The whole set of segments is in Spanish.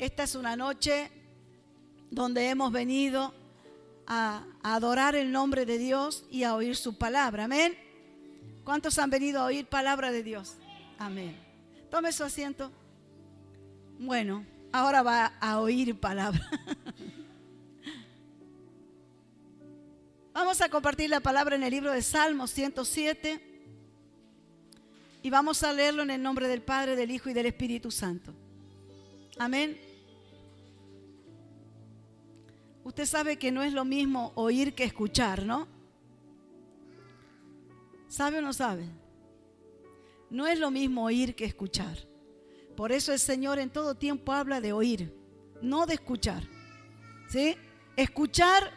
Esta es una noche donde hemos venido a adorar el nombre de Dios y a oír su palabra. Amén. ¿Cuántos han venido a oír palabra de Dios? Amén. Tome su asiento. Bueno, ahora va a oír palabra. Vamos a compartir la palabra en el libro de Salmos 107 y vamos a leerlo en el nombre del Padre, del Hijo y del Espíritu Santo. Amén. Usted sabe que no es lo mismo oír que escuchar, ¿no? ¿Sabe o no sabe? No es lo mismo oír que escuchar. Por eso el Señor en todo tiempo habla de oír, no de escuchar, ¿sí? Escuchar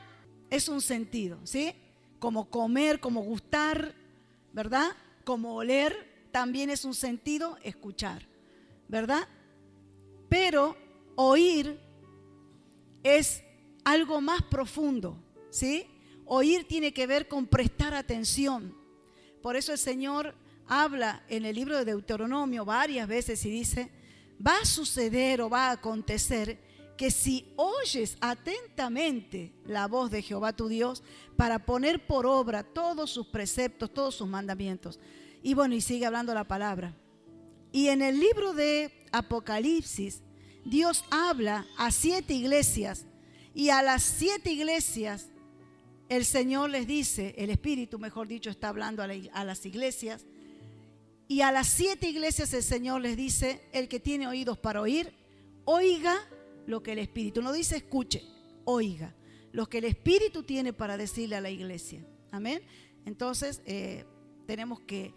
es un sentido, ¿sí? Como comer, como gustar, ¿verdad? Como oler, también es un sentido escuchar, ¿verdad? Pero oír es algo más profundo, ¿sí? Oír tiene que ver con prestar atención. Por eso el Señor habla en el libro de Deuteronomio varias veces y dice, va a suceder o va a acontecer que si oyes atentamente la voz de Jehová tu Dios para poner por obra todos sus preceptos, todos sus mandamientos. Y bueno, y sigue hablando la palabra. Y en el libro de Apocalipsis, Dios habla a 7 iglesias y a las 7 iglesias el Señor les dice, el Espíritu, mejor dicho, está hablando a las iglesias. Y a las 7 iglesias el Señor les dice, el que tiene oídos para oír, oiga lo que el Espíritu, no dice escuche, oiga lo que el Espíritu tiene para decirle a la iglesia. Amén. Entonces tenemos que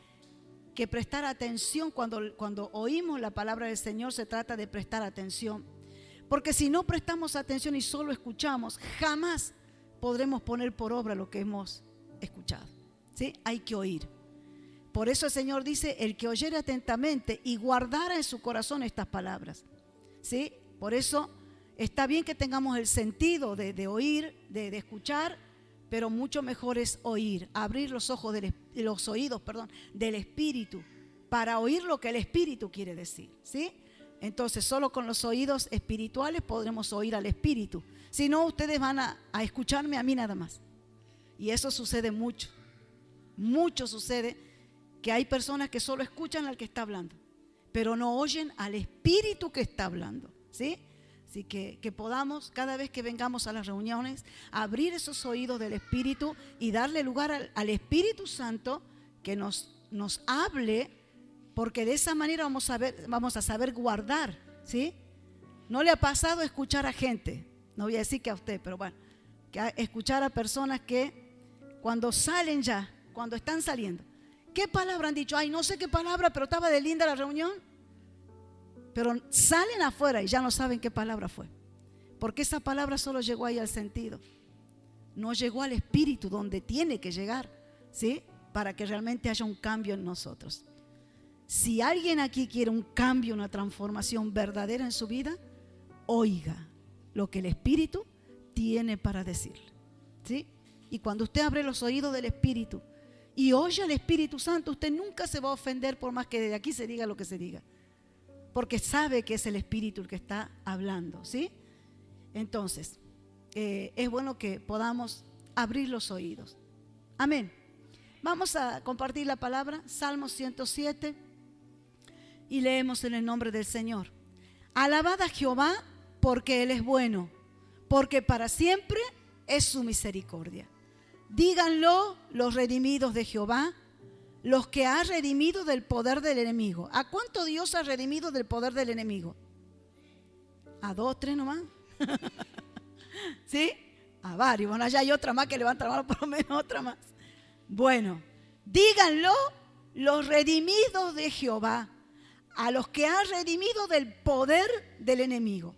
prestar atención cuando oímos la palabra del Señor. Se trata de prestar atención, porque si no prestamos atención y solo escuchamos, jamás podremos poner por obra lo que hemos escuchado, ¿sí? Hay que oír. Por eso el Señor dice, el que oyere atentamente y guardara en su corazón estas palabras, ¿sí? Por eso está bien que tengamos el sentido de oír, de escuchar, pero mucho mejor es oír, abrir los oídos del Espíritu para oír lo que el Espíritu quiere decir, ¿sí? Entonces solo con los oídos espirituales podremos oír al Espíritu. Si no, ustedes van a escucharme a mí nada más. Y eso sucede mucho. Mucho sucede que hay personas que solo escuchan al que está hablando, pero no oyen al Espíritu que está hablando, ¿sí? Así que podamos, cada vez que vengamos a las reuniones, abrir esos oídos del Espíritu y darle lugar al Espíritu Santo que nos hable, porque de esa manera vamos a saber guardar, ¿sí? ¿No le ha pasado escuchar a gente? No voy a decir que a usted, pero bueno, que escuchar a personas que cuando salen ya, cuando están saliendo, ¿qué palabra han dicho? Ay, no sé qué palabra, pero estaba de linda la reunión. Pero salen afuera y ya no saben qué palabra fue, porque esa palabra solo llegó ahí al sentido, no llegó al espíritu donde tiene que llegar, ¿sí? Para que realmente haya un cambio en nosotros. Si alguien aquí quiere un cambio, una transformación verdadera en su vida, oiga lo que el Espíritu tiene para decirle, ¿sí? Y cuando usted abre los oídos del Espíritu y oye al Espíritu Santo, usted nunca se va a ofender por más que desde aquí se diga lo que se diga, porque sabe que es el Espíritu el que está hablando, ¿sí? Entonces, es bueno que podamos abrir los oídos. Amén. Vamos a compartir la palabra, Salmo 107, y leemos en el nombre del Señor. Alabad a Jehová porque Él es bueno, porque para siempre es su misericordia. Díganlo los redimidos de Jehová, los que ha redimido del poder del enemigo. ¿A cuánto Dios ha redimido del poder del enemigo? ¿A 2, 3 nomás? ¿Sí? A varios. Bueno, allá hay otra más que levanta la mano, por lo menos otra más. Bueno, díganlo los redimidos de Jehová, a los que ha redimido del poder del enemigo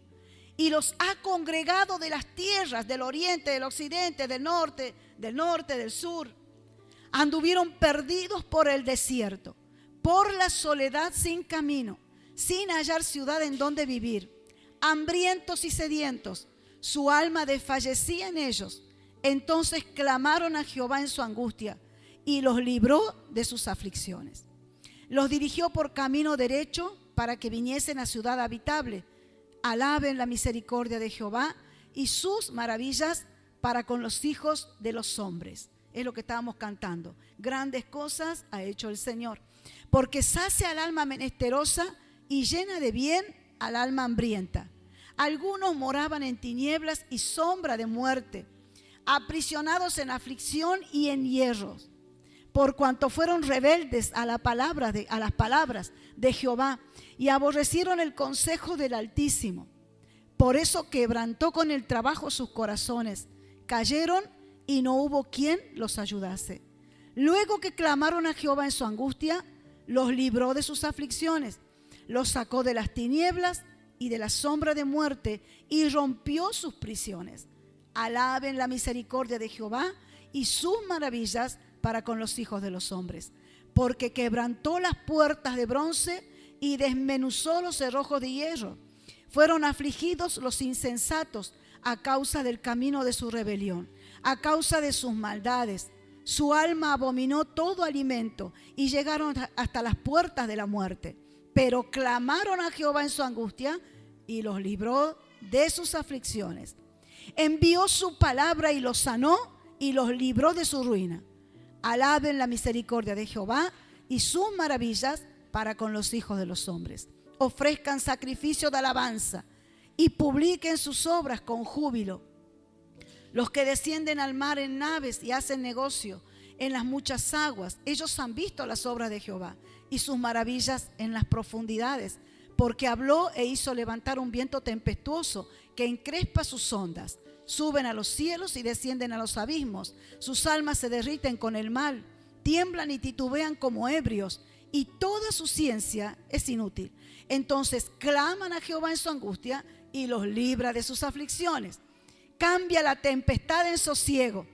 y los ha congregado de las tierras del oriente, del occidente, del norte, del sur. Anduvieron perdidos por el desierto, por la soledad sin camino, sin hallar ciudad en donde vivir, hambrientos y sedientos. Su alma desfallecía en ellos. Entonces clamaron a Jehová en su angustia y los libró de sus aflicciones. Los dirigió por camino derecho para que viniesen a ciudad habitable, Alaben la misericordia de Jehová y sus maravillas para con los hijos de los hombres. Es lo que estábamos cantando. Grandes cosas ha hecho el Señor. Porque sacia al alma menesterosa y llena de bien al alma hambrienta. Algunos moraban en tinieblas y sombra de muerte, aprisionados en aflicción y en hierros, por cuanto fueron rebeldes a las palabras de Jehová y aborrecieron el consejo del Altísimo. Por eso quebrantó con el trabajo sus corazones, cayeron y no hubo quien los ayudase. Luego que clamaron a Jehová en su angustia, los libró de sus aflicciones, los sacó de las tinieblas y de la sombra de muerte y rompió sus prisiones. Alaben la misericordia de Jehová y sus maravillas para con los hijos de los hombres, porque quebrantó las puertas de bronce y desmenuzó los cerrojos de hierro. Fueron afligidos los insensatos a causa del camino de su rebelión, a causa de sus maldades. Su alma abominó todo alimento y llegaron hasta las puertas de la muerte. Pero clamaron a Jehová en su angustia y los libró de sus aflicciones. Envió su palabra y los sanó y los libró de su ruina. Alaben la misericordia de Jehová y sus maravillas para con los hijos de los hombres. Ofrezcan sacrificio de alabanza y publiquen sus obras con júbilo. Los que descienden al mar en naves y hacen negocio en las muchas aguas, ellos han visto las obras de Jehová y sus maravillas en las profundidades, porque habló e hizo levantar un viento tempestuoso que encrespa sus ondas. Suben a los cielos y descienden a los abismos. Sus almas se derriten con el mal, tiemblan y titubean como ebrios, y toda su ciencia es inútil. Entonces claman a Jehová en su angustia y los libra de sus aflicciones. Cambia la tempestad en sosiego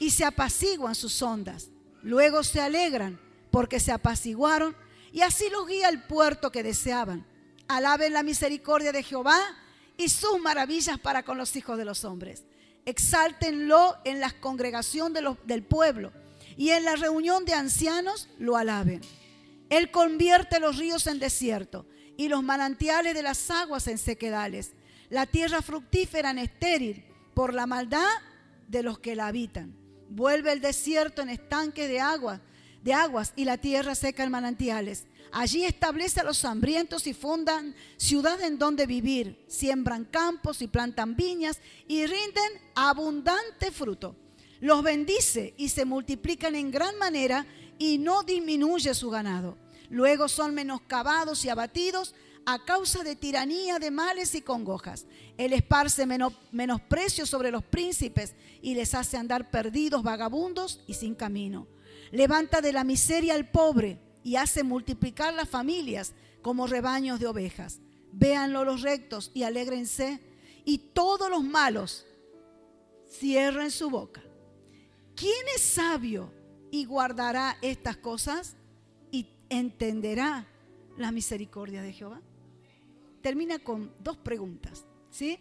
y se apaciguan sus ondas. Luego se alegran porque se apaciguaron y así los guía al puerto que deseaban. Alaben la misericordia de Jehová y sus maravillas para con los hijos de los hombres. Exáltenlo en la congregación del pueblo y en la reunión de ancianos lo alaben. Él convierte los ríos en desierto y los manantiales de las aguas en sequedales. La tierra fructífera en estéril por la maldad de los que la habitan. Vuelve el desierto en estanque de aguas y la tierra seca en manantiales. Allí establece a los hambrientos y fundan ciudad en donde vivir. Siembran campos y plantan viñas y rinden abundante fruto. Los bendice y se multiplican en gran manera y no disminuye su ganado. Luego son menoscabados y abatidos a causa de tiranía, de males y congojas. Él esparce menosprecio sobre los príncipes y les hace andar perdidos, vagabundos y sin camino. Levanta de la miseria al pobre y hace multiplicar las familias como rebaños de ovejas. Véanlo los rectos y alégrense, y todos los malos cierren su boca. ¿Quién es sabio y guardará estas cosas y entenderá la misericordia de Jehová? Termina con dos preguntas, ¿sí?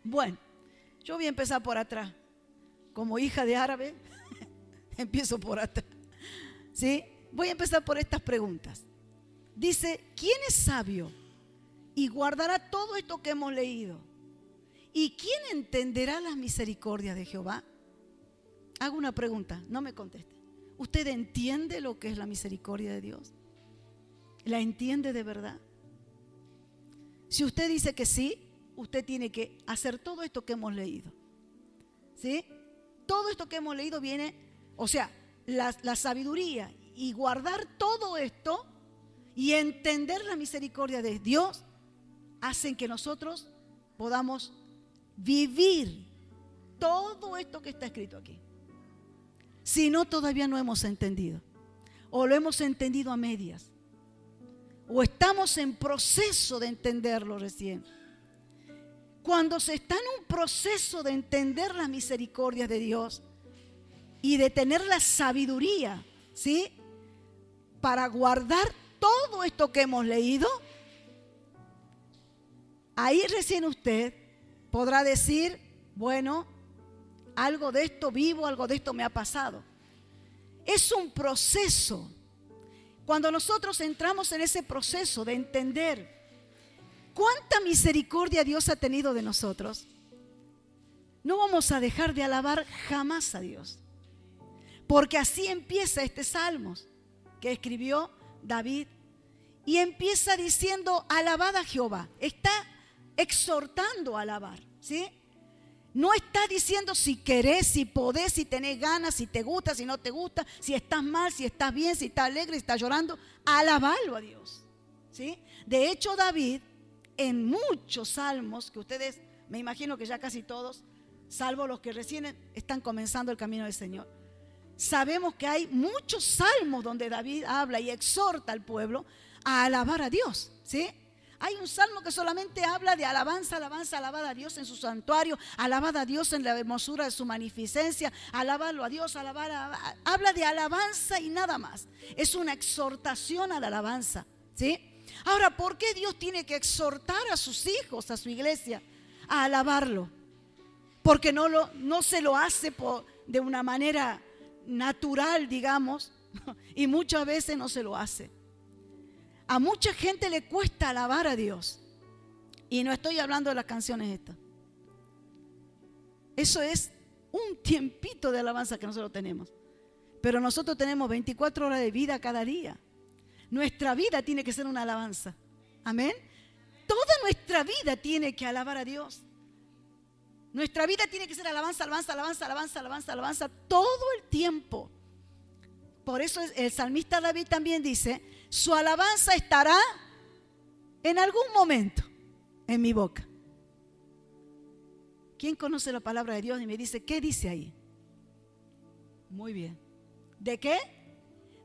Bueno, yo voy a empezar por atrás. Como hija de árabe, empiezo por atrás, ¿sí? Voy a empezar por estas preguntas. Dice, ¿quién es sabio y guardará todo esto que hemos leído? ¿Y quién entenderá las misericordias de Jehová? Hago una pregunta, no me conteste. ¿Usted entiende lo que es la misericordia de Dios? ¿La entiende de verdad? Si usted dice que sí, usted tiene que hacer todo esto que hemos leído, ¿sí? Todo esto que hemos leído viene, o sea, la sabiduría y guardar todo esto y entender la misericordia de Dios hacen que nosotros podamos vivir todo esto que está escrito aquí. Si no, todavía no hemos entendido, o lo hemos entendido a medias, o estamos en proceso de entenderlo recién. Cuando se está en un proceso de entender las misericordias de Dios y de tener la sabiduría, ¿sí?, para guardar todo esto que hemos leído, ahí recién usted podrá decir, bueno, algo de esto vivo, algo de esto me ha pasado. Es un proceso. Cuando nosotros entramos en ese proceso de entender cuánta misericordia Dios ha tenido de nosotros, no vamos a dejar de alabar jamás a Dios. Porque así empieza este salmo que escribió David. Y empieza diciendo, alabad a Jehová. Está exhortando a alabar, ¿sí? No está diciendo si querés, si podés, si tenés ganas, si te gusta, si no te gusta, si estás mal, si estás bien, si estás alegre, si estás llorando. Alabalo a Dios, ¿sí? De hecho, David, en muchos salmos, que ustedes, me imagino que ya casi todos, salvo los que recién están comenzando el camino del Señor, sabemos que hay muchos salmos donde David habla y exhorta al pueblo a alabar a Dios, ¿sí? Hay un salmo que solamente habla de alabanza, alabanza, alabad a Dios en su santuario, alabad a Dios en la hermosura de su magnificencia, alabadlo a Dios, habla de alabanza y nada más. Es una exhortación a la alabanza, ¿sí? Ahora, ¿por qué Dios tiene que exhortar a sus hijos, a su iglesia, a alabarlo? Porque no se lo hace de una manera natural, digamos, y muchas veces no se lo hace. A mucha gente le cuesta alabar a Dios. Y no estoy hablando de las canciones estas. Eso es un tiempito de alabanza que nosotros tenemos. Pero nosotros tenemos 24 horas de vida cada día. Nuestra vida tiene que ser una alabanza. Amén. Toda nuestra vida tiene que alabar a Dios. Nuestra vida tiene que ser alabanza, alabanza, alabanza, alabanza, alabanza, alabanza, todo el tiempo. Por eso el salmista David también dice, su alabanza estará en algún momento en mi boca. ¿Quién conoce la palabra de Dios y me dice, qué dice ahí? Muy bien. ¿De qué?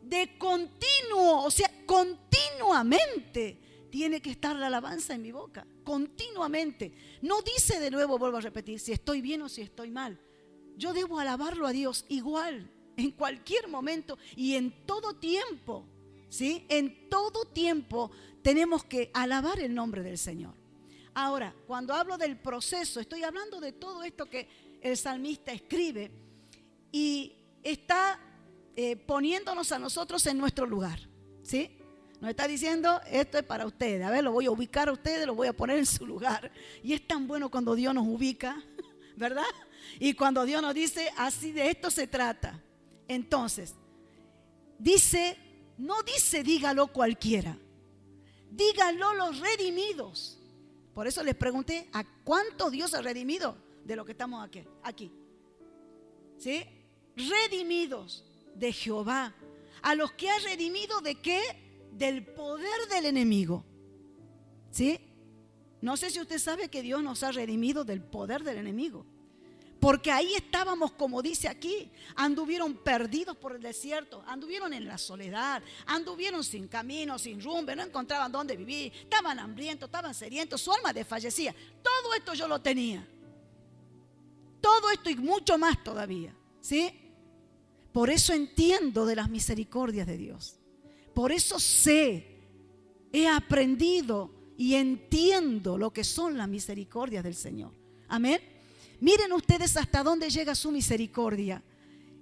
De continuo, o sea, continuamente tiene que estar la alabanza en mi boca, continuamente. No dice de nuevo, vuelvo a repetir, si estoy bien o si estoy mal. Yo debo alabarlo a Dios igual, en cualquier momento y en todo tiempo, ¿sí? En todo tiempo tenemos que alabar el nombre del Señor. Ahora, cuando hablo del proceso, estoy hablando de todo esto que el salmista escribe y está poniéndonos a nosotros en nuestro lugar, ¿sí? Nos está diciendo, esto es para ustedes. A ver, lo voy a ubicar a ustedes, lo voy a poner en su lugar. Y es tan bueno cuando Dios nos ubica, ¿verdad? Y cuando Dios nos dice, así de esto se trata. Entonces, dice, no dice dígalo cualquiera. Díganlo los redimidos. Por eso les pregunté, ¿a cuántos Dios ha redimido de lo que estamos aquí? ¿Sí? Redimidos de Jehová. A los que ha redimido ¿de qué? Del poder del enemigo. ¿Sí? No sé si usted sabe que Dios nos ha redimido del poder del enemigo. Porque ahí estábamos, como dice aquí, anduvieron perdidos por el desierto, anduvieron en la soledad, anduvieron sin camino, sin rumbo, no encontraban dónde vivir, estaban hambrientos, estaban sedientos, su alma desfallecía. Todo esto yo lo tenía. Todo esto y mucho más todavía, ¿sí? Por eso entiendo de las misericordias de Dios. Por eso he aprendido y entiendo lo que son las misericordias del Señor. Amén. Miren ustedes hasta dónde llega su misericordia,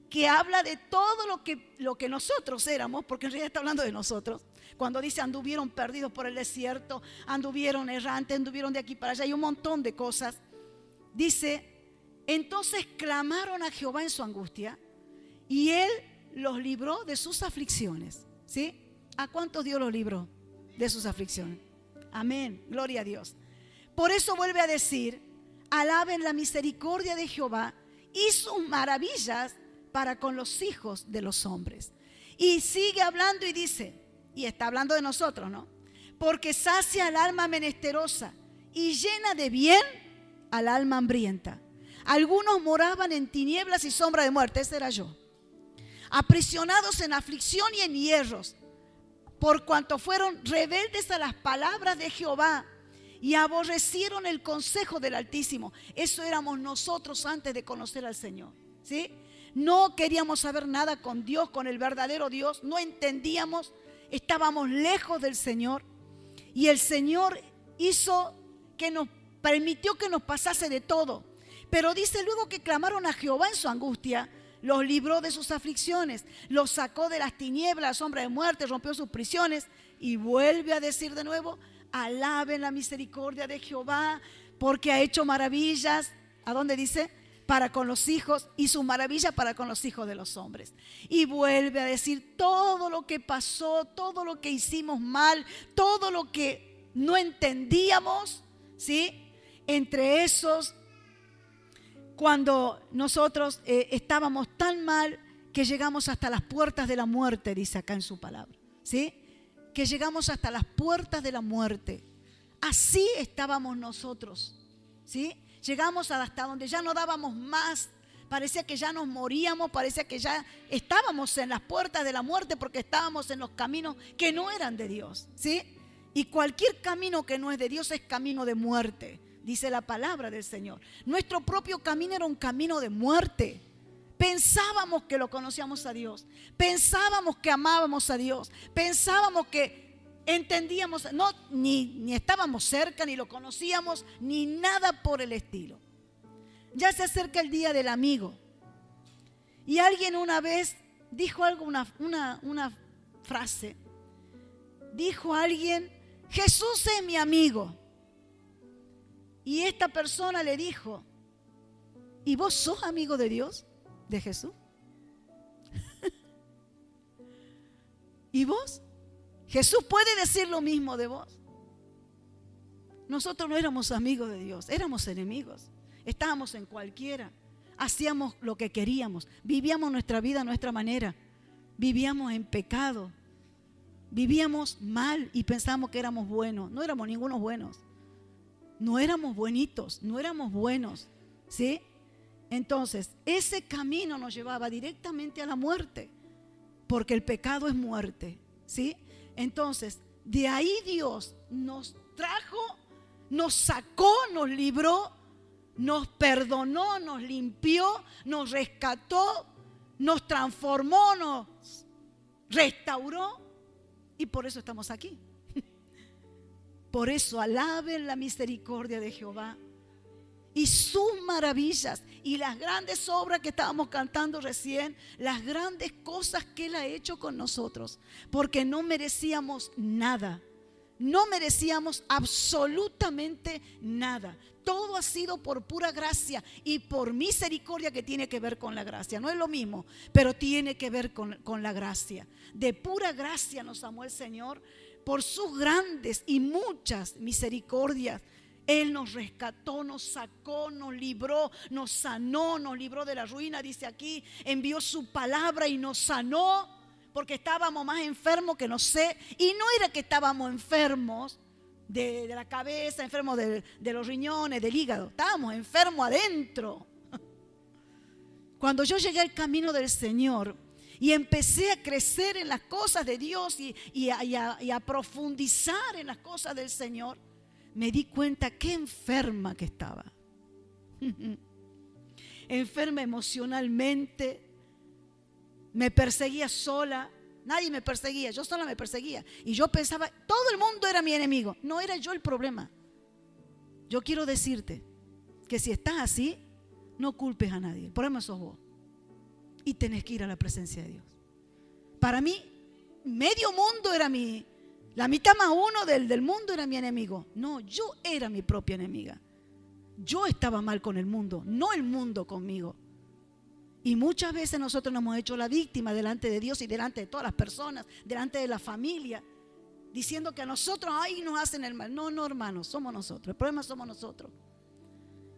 que habla de todo lo que nosotros éramos, porque en realidad está hablando de nosotros. Cuando dice anduvieron perdidos por el desierto, anduvieron errantes, anduvieron de aquí para allá, hay un montón de cosas. Dice, entonces clamaron a Jehová en su angustia y Él los libró de sus aflicciones. ¿Sí? ¿A cuántos Dios los libró de sus aflicciones? Amén, gloria a Dios. Por eso vuelve a decir, alaben la misericordia de Jehová y sus maravillas para con los hijos de los hombres. Y sigue hablando y dice, y está hablando de nosotros, ¿no? Porque sacia al alma menesterosa y llena de bien al alma hambrienta. Algunos moraban en tinieblas y sombra de muerte, ese era yo. Aprisionados en aflicción y en hierros, por cuanto fueron rebeldes a las palabras de Jehová y aborrecieron el consejo del Altísimo. Eso éramos nosotros antes de conocer al Señor, ¿sí? No queríamos saber nada con Dios, con el verdadero Dios. No entendíamos, estábamos lejos del Señor. Y el Señor permitió que nos pasase de todo. Pero dice luego que clamaron a Jehová en su angustia, los libró de sus aflicciones, los sacó de las tinieblas, la sombra de muerte, rompió sus prisiones. Y vuelve a decir de nuevo, alaben la misericordia de Jehová, porque ha hecho maravillas. ¿A dónde dice? Para con los hijos, y su maravilla para con los hijos de los hombres. Y vuelve a decir todo lo que pasó, todo lo que hicimos mal, todo lo que no entendíamos, ¿sí? Entre esos, cuando nosotros estábamos tan mal que llegamos hasta las puertas de la muerte, dice acá en su palabra, ¿sí? Que llegamos hasta las puertas de la muerte. Así estábamos nosotros, ¿sí? Llegamos hasta donde ya no dábamos más. Parecía que ya nos moríamos, parecía que ya estábamos en las puertas de la muerte porque estábamos en los caminos que no eran de Dios, ¿sí? Y cualquier camino que no es de Dios es camino de muerte, dice la palabra del Señor. Nuestro propio camino era un camino de muerte. Pensábamos que lo conocíamos a Dios, pensábamos que amábamos a Dios, pensábamos que entendíamos, no, ni estábamos cerca, ni lo conocíamos, ni nada por el estilo. Ya se acerca el día del amigo. Y alguien una vez dijo algo, una frase. Dijo alguien: Jesús es mi amigo. Y esta persona le dijo: ¿y vos sos amigo de Dios? ¿De Jesús? ¿Y vos? Jesús puede decir lo mismo de vos. Nosotros no éramos amigos de Dios, éramos enemigos. Estábamos en cualquiera, hacíamos lo que queríamos, vivíamos nuestra vida a nuestra manera, vivíamos en pecado, vivíamos mal y pensábamos que éramos buenos. No éramos ningunos buenos, no éramos buenitos, no éramos buenos, ¿sí? Entonces, ese camino nos llevaba directamente a la muerte, porque el pecado es muerte, ¿sí? Entonces, de ahí Dios nos trajo, nos sacó, nos libró, nos perdonó, nos limpió, nos rescató, nos transformó, nos restauró, y por eso estamos aquí. Por eso alaben la misericordia de Jehová y sus maravillas y las grandes obras que estábamos cantando recién, las grandes cosas que Él ha hecho con nosotros, porque no merecíamos nada, no merecíamos absolutamente nada. Todo ha sido por pura gracia y por misericordia, que tiene que ver con la gracia. No es lo mismo, pero tiene que ver con la gracia. De pura gracia nos amó el Señor, por sus grandes y muchas misericordias. Él nos rescató, nos sacó, nos libró, nos sanó, nos libró de la ruina, dice aquí. Envió su palabra y nos sanó, porque estábamos más enfermos que no sé. Y no era que estábamos enfermos de la cabeza, enfermos de los riñones, del hígado. Estábamos enfermos adentro. Cuando yo llegué al camino del Señor y empecé a crecer en las cosas de Dios y a profundizar en las cosas del Señor, me di cuenta qué enferma que estaba. Enferma emocionalmente. Me perseguía sola. Nadie me perseguía, yo sola me perseguía. Y yo pensaba, todo el mundo era mi enemigo. No era yo el problema. Yo quiero decirte que si estás así, no culpes a nadie. El problema sos vos. Y tenés que ir a la presencia de Dios. Para mí, medio mundo era la mitad más uno del mundo era mi enemigo. No, yo era mi propia enemiga. Yo estaba mal con el mundo, no el mundo conmigo. Y muchas veces nosotros nos hemos hecho la víctima delante de Dios y delante de todas las personas, delante de la familia, diciendo que a nosotros ahí nos hacen el mal. No, hermanos, somos nosotros. El problema somos nosotros.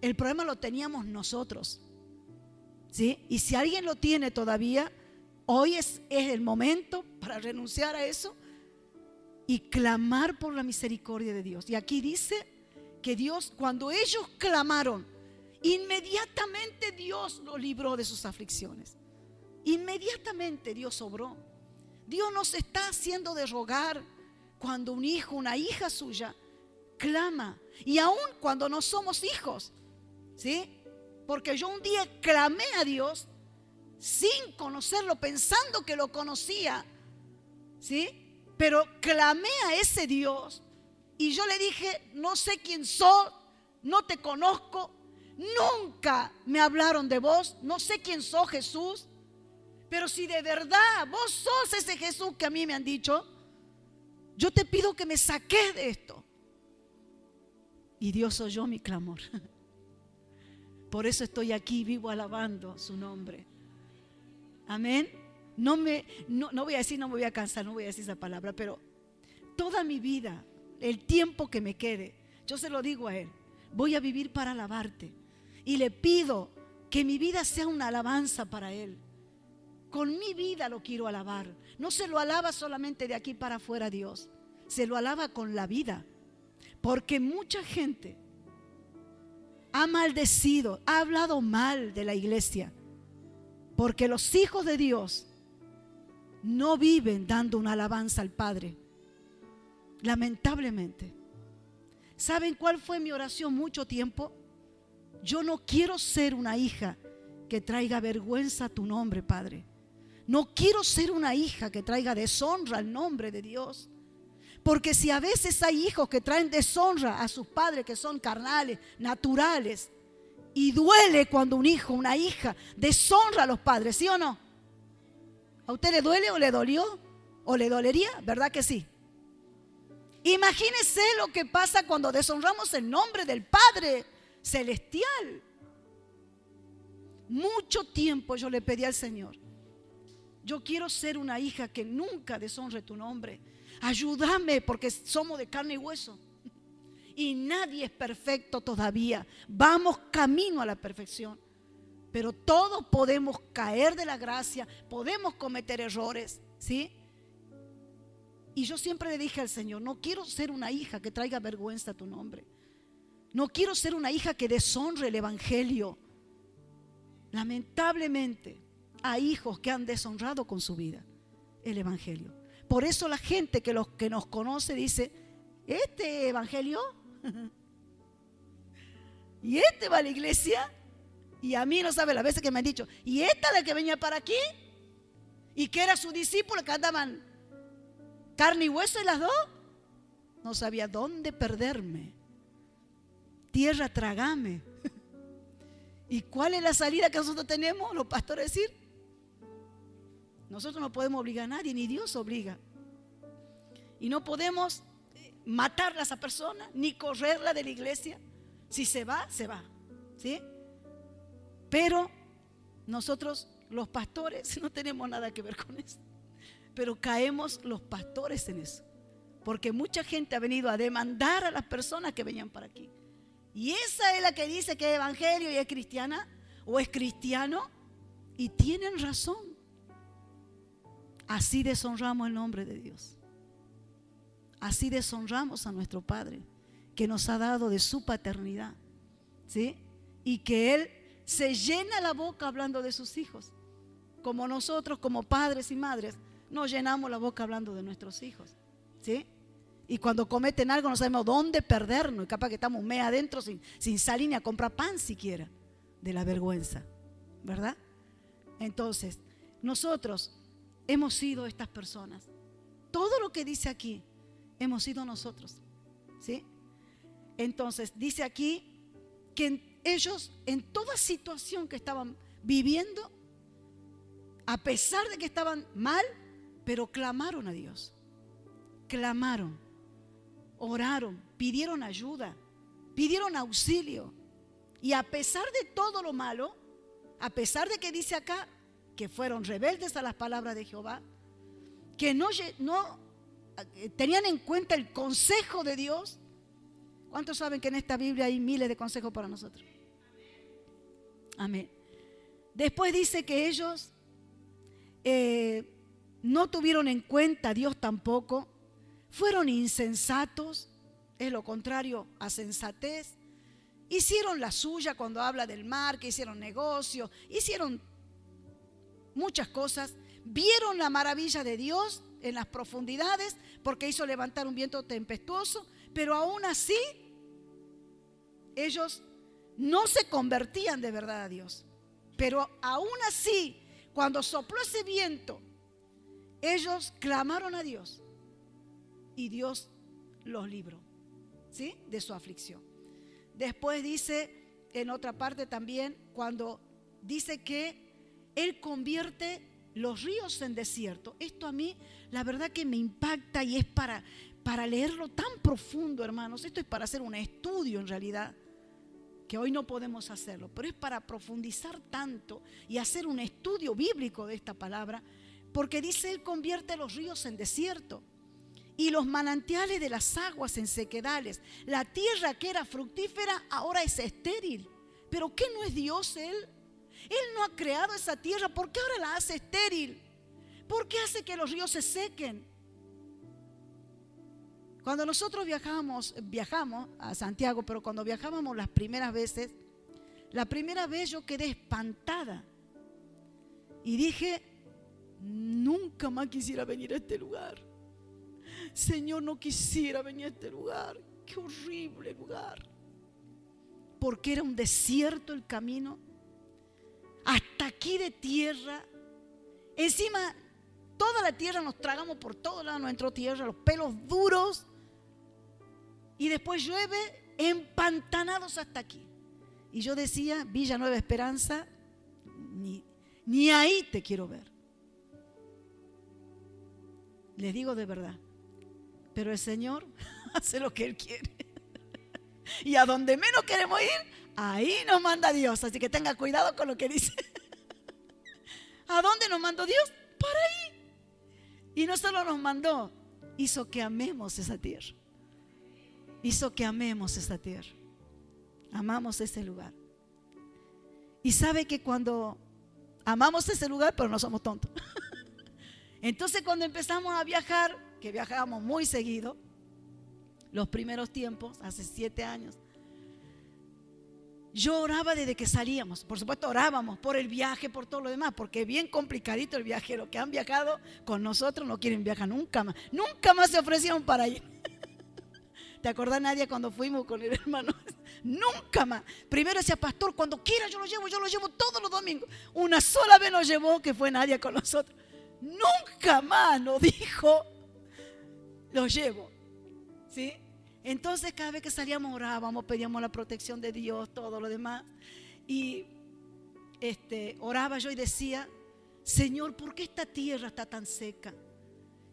El problema lo teníamos nosotros, ¿sí? Y si alguien lo tiene todavía, hoy es el momento para renunciar a eso y clamar por la misericordia de Dios. Y aquí dice que Dios, cuando ellos clamaron, inmediatamente Dios los libró de sus aflicciones. Inmediatamente Dios obró. Dios nos está haciendo de rogar cuando un hijo, una hija suya clama. Y aún cuando no somos hijos, ¿sí? Porque yo un día clamé a Dios sin conocerlo, pensando que lo conocía, ¿sí? Pero clamé a ese Dios y yo le dije: no sé quién sos, no te conozco, nunca me hablaron de vos, no sé quién sos, Jesús, pero si de verdad vos sos ese Jesús que a mí me han dicho, yo te pido que me saques de esto. Y Dios oyó mi clamor. Por eso estoy aquí vivo alabando su nombre. Amén. No voy a decir, no me voy a cansar, no voy a decir esa palabra, pero toda mi vida, el tiempo que me quede, yo se lo digo a Él, voy a vivir para alabarte. Y le pido que mi vida sea una alabanza para Él. Con mi vida lo quiero alabar. No se lo alaba solamente de aquí para afuera Dios, se lo alaba con la vida. Porque mucha gente ha maldecido, ha hablado mal de la iglesia. Porque los hijos de Dios no viven dando una alabanza al Padre. Lamentablemente. ¿Saben cuál fue mi oración mucho tiempo? Yo no quiero ser una hija que traiga vergüenza a tu nombre, Padre. No quiero ser una hija que traiga deshonra al nombre de Dios. Porque si a veces hay hijos que traen deshonra a sus padres, que son carnales, naturales, y duele cuando un hijo, una hija deshonra a los padres, ¿sí o no? ¿A usted le duele o le dolió? ¿O le dolería? ¿Verdad que sí? Imagínese lo que pasa cuando deshonramos el nombre del Padre Celestial. Mucho tiempo yo le pedí al Señor, yo quiero ser una hija que nunca deshonre tu nombre. Ayúdame, porque somos de carne y hueso. Y nadie es perfecto todavía. Vamos camino a la perfección. Pero todos podemos caer de la gracia, podemos cometer errores, ¿sí? Y yo siempre le dije al Señor, no quiero ser una hija que traiga vergüenza a tu nombre. No quiero ser una hija que deshonre el evangelio. Lamentablemente hay hijos que han deshonrado con su vida el evangelio. Por eso la gente que nos conoce dice, este evangelio, y este va a la iglesia, y a mí no sabe las veces que me han dicho, y esta es la que venía para aquí, y que era su discípulo, que andaban carne y hueso y las dos. No sabía dónde perderme. Tierra, trágame. ¿Y cuál es la salida que nosotros tenemos, los pastores, decir? Nosotros no podemos obligar a nadie, ni Dios obliga. Y no podemos matarla a esa persona, ni correrla de la iglesia. Si se va, se va, ¿sí? Pero nosotros, los pastores, no tenemos nada que ver con eso. Pero caemos los pastores en eso. Porque mucha gente ha venido a demandar a las personas que venían para aquí. Y esa es la que dice que es evangelio y es cristiana o es cristiano. Y tienen razón. Así deshonramos el nombre de Dios. Así deshonramos a nuestro Padre, que nos ha dado de su paternidad, ¿sí? Y que Él se llena la boca hablando de sus hijos. Como nosotros, como padres y madres, nos llenamos la boca hablando de nuestros hijos, ¿sí? Y cuando cometen algo no sabemos dónde perdernos. Y capaz que estamos un mes adentro sin salir ni a comprar pan siquiera, de la vergüenza, ¿verdad? Entonces, nosotros hemos sido estas personas. Todo lo que dice aquí, hemos sido nosotros, ¿sí? Entonces, dice aquí que ellos, en toda situación que estaban viviendo, a pesar de que estaban mal, pero clamaron a Dios. Clamaron, oraron, pidieron ayuda, pidieron auxilio. Y a pesar de todo lo malo, a pesar de que dice acá que fueron rebeldes a las palabras de Jehová, que no tenían en cuenta el consejo de Dios. ¿Cuántos saben que en esta Biblia hay miles de consejos para nosotros? Amén. Después dice que ellos no tuvieron en cuenta a Dios tampoco, fueron insensatos, es lo contrario a sensatez. Hicieron la suya cuando habla del mar, que hicieron negocio, hicieron muchas cosas. Vieron la maravilla de Dios en las profundidades porque hizo levantar un viento tempestuoso, pero aún así ellos no se convertían de verdad a Dios. Pero aún así, cuando sopló ese viento, ellos clamaron a Dios y Dios los libró, ¿sí? De su aflicción. Después dice en otra parte también, cuando dice que Él convierte los ríos en desierto. Esto a mí la verdad que me impacta y es para para leerlo tan profundo, hermanos. Esto es para hacer un estudio en realidad, que hoy no podemos hacerlo, pero es para profundizar tanto y hacer un estudio bíblico de esta palabra, porque dice: Él convierte los ríos en desierto y los manantiales de las aguas en sequedales. La tierra que era fructífera ahora es estéril. ¿Pero qué no es Dios Él? Él no ha creado esa tierra. ¿Por qué ahora la hace estéril? ¿Por qué hace que los ríos se sequen? Cuando nosotros viajamos a Santiago, pero cuando viajábamos las primeras veces, la primera vez yo quedé espantada y dije: nunca más quisiera venir a este lugar. Señor, no quisiera venir a este lugar. Qué horrible lugar. Porque era un desierto el camino, hasta aquí de tierra. Encima, toda la tierra nos tragamos por todos lados, nos entró tierra, los pelos duros. Y después llueve, empantanados hasta aquí. Y yo decía: Villa Nueva Esperanza, ni ahí te quiero ver. Les digo de verdad. Pero el Señor hace lo que Él quiere. Y a donde menos queremos ir, ahí nos manda Dios. Así que tenga cuidado con lo que dice. ¿A dónde nos mandó Dios? Para ahí. Y no solo nos mandó, hizo que amemos esa tierra. Hizo que amemos esa tierra. Amamos ese lugar. Y sabe que cuando amamos ese lugar, pero no somos tontos. Entonces cuando empezamos a viajar, que viajábamos muy seguido, los primeros tiempos, hace 7 años, yo oraba desde que salíamos. Por supuesto orábamos por el viaje, por todo lo demás, porque es bien complicadito el viaje. Los que han viajado con nosotros no quieren viajar nunca más. Nunca más se ofrecieron para ir. ¿Te acordás, Nadia, cuando fuimos con el hermano? Nunca más. Primero decía: pastor, cuando quiera yo lo llevo todos los domingos. Una sola vez nos llevó, que fue Nadia con nosotros. Nunca más nos dijo: lo llevo. ¿Sí? Entonces cada vez que salíamos orábamos, pedíamos la protección de Dios, todo lo demás. Y oraba yo y decía: Señor, ¿por qué esta tierra está tan seca?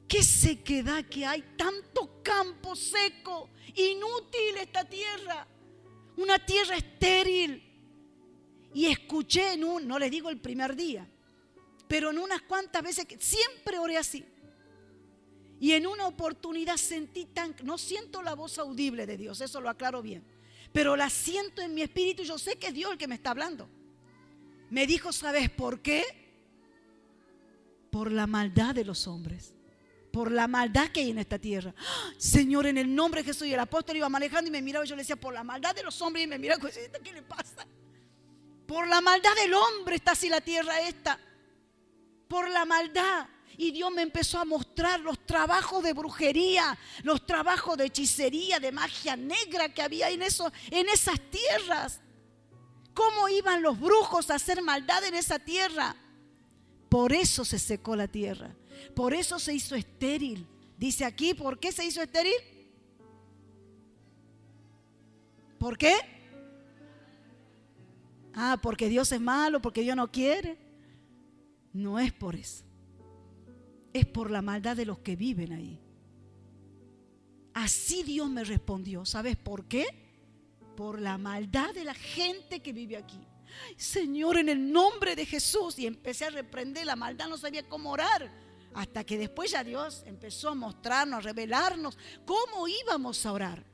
¿Qué sequedad que hay? Tanto campo seco, inútil esta tierra, una tierra estéril. Y escuché no les digo el primer día, pero en unas cuantas veces, que siempre oré así. Y en una oportunidad sentí no siento la voz audible de Dios, eso lo aclaro bien, pero la siento en mi espíritu y yo sé que es Dios el que me está hablando. Me dijo: ¿sabes por qué? Por la maldad de los hombres, por la maldad que hay en esta tierra. ¡Ah! Señor, en el nombre de Jesús. Y el apóstol iba manejando y me miraba y yo le decía: por la maldad de los hombres. Y me miraba y decía: ¿qué le pasa? Por la maldad del hombre está así la tierra esta. Por la maldad. Y Dios me empezó a mostrar los trabajos de brujería, los trabajos de hechicería, de magia negra que había en esas tierras. Cómo iban los brujos a hacer maldad en esa tierra. Por eso se secó la tierra. Por eso se hizo estéril. Dice aquí: ¿por qué se hizo estéril? ¿Por qué? Porque Dios es malo, porque Dios no quiere. No es por eso. Es por la maldad de los que viven ahí. Así Dios me respondió. ¿Sabes por qué? Por la maldad de la gente que vive aquí. Señor, en el nombre de Jesús. Y empecé a reprender la maldad, no sabía cómo orar. Hasta que después ya Dios empezó a mostrarnos, a revelarnos cómo íbamos a orar.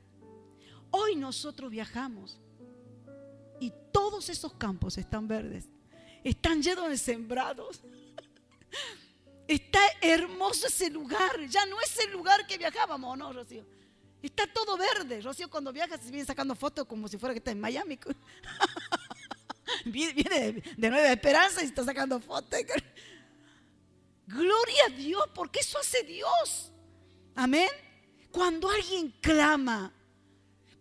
Hoy nosotros viajamos y todos esos campos están verdes, están llenos de sembrados. Está hermoso ese lugar. Ya no es el lugar que viajábamos, ¿no, Rocío? Está todo verde. Rocío cuando viaja se viene sacando fotos como si fuera que está en Miami. Viene de Nueva Esperanza y está sacando fotos. Gloria a Dios, porque eso hace Dios. Amén. Cuando alguien clama,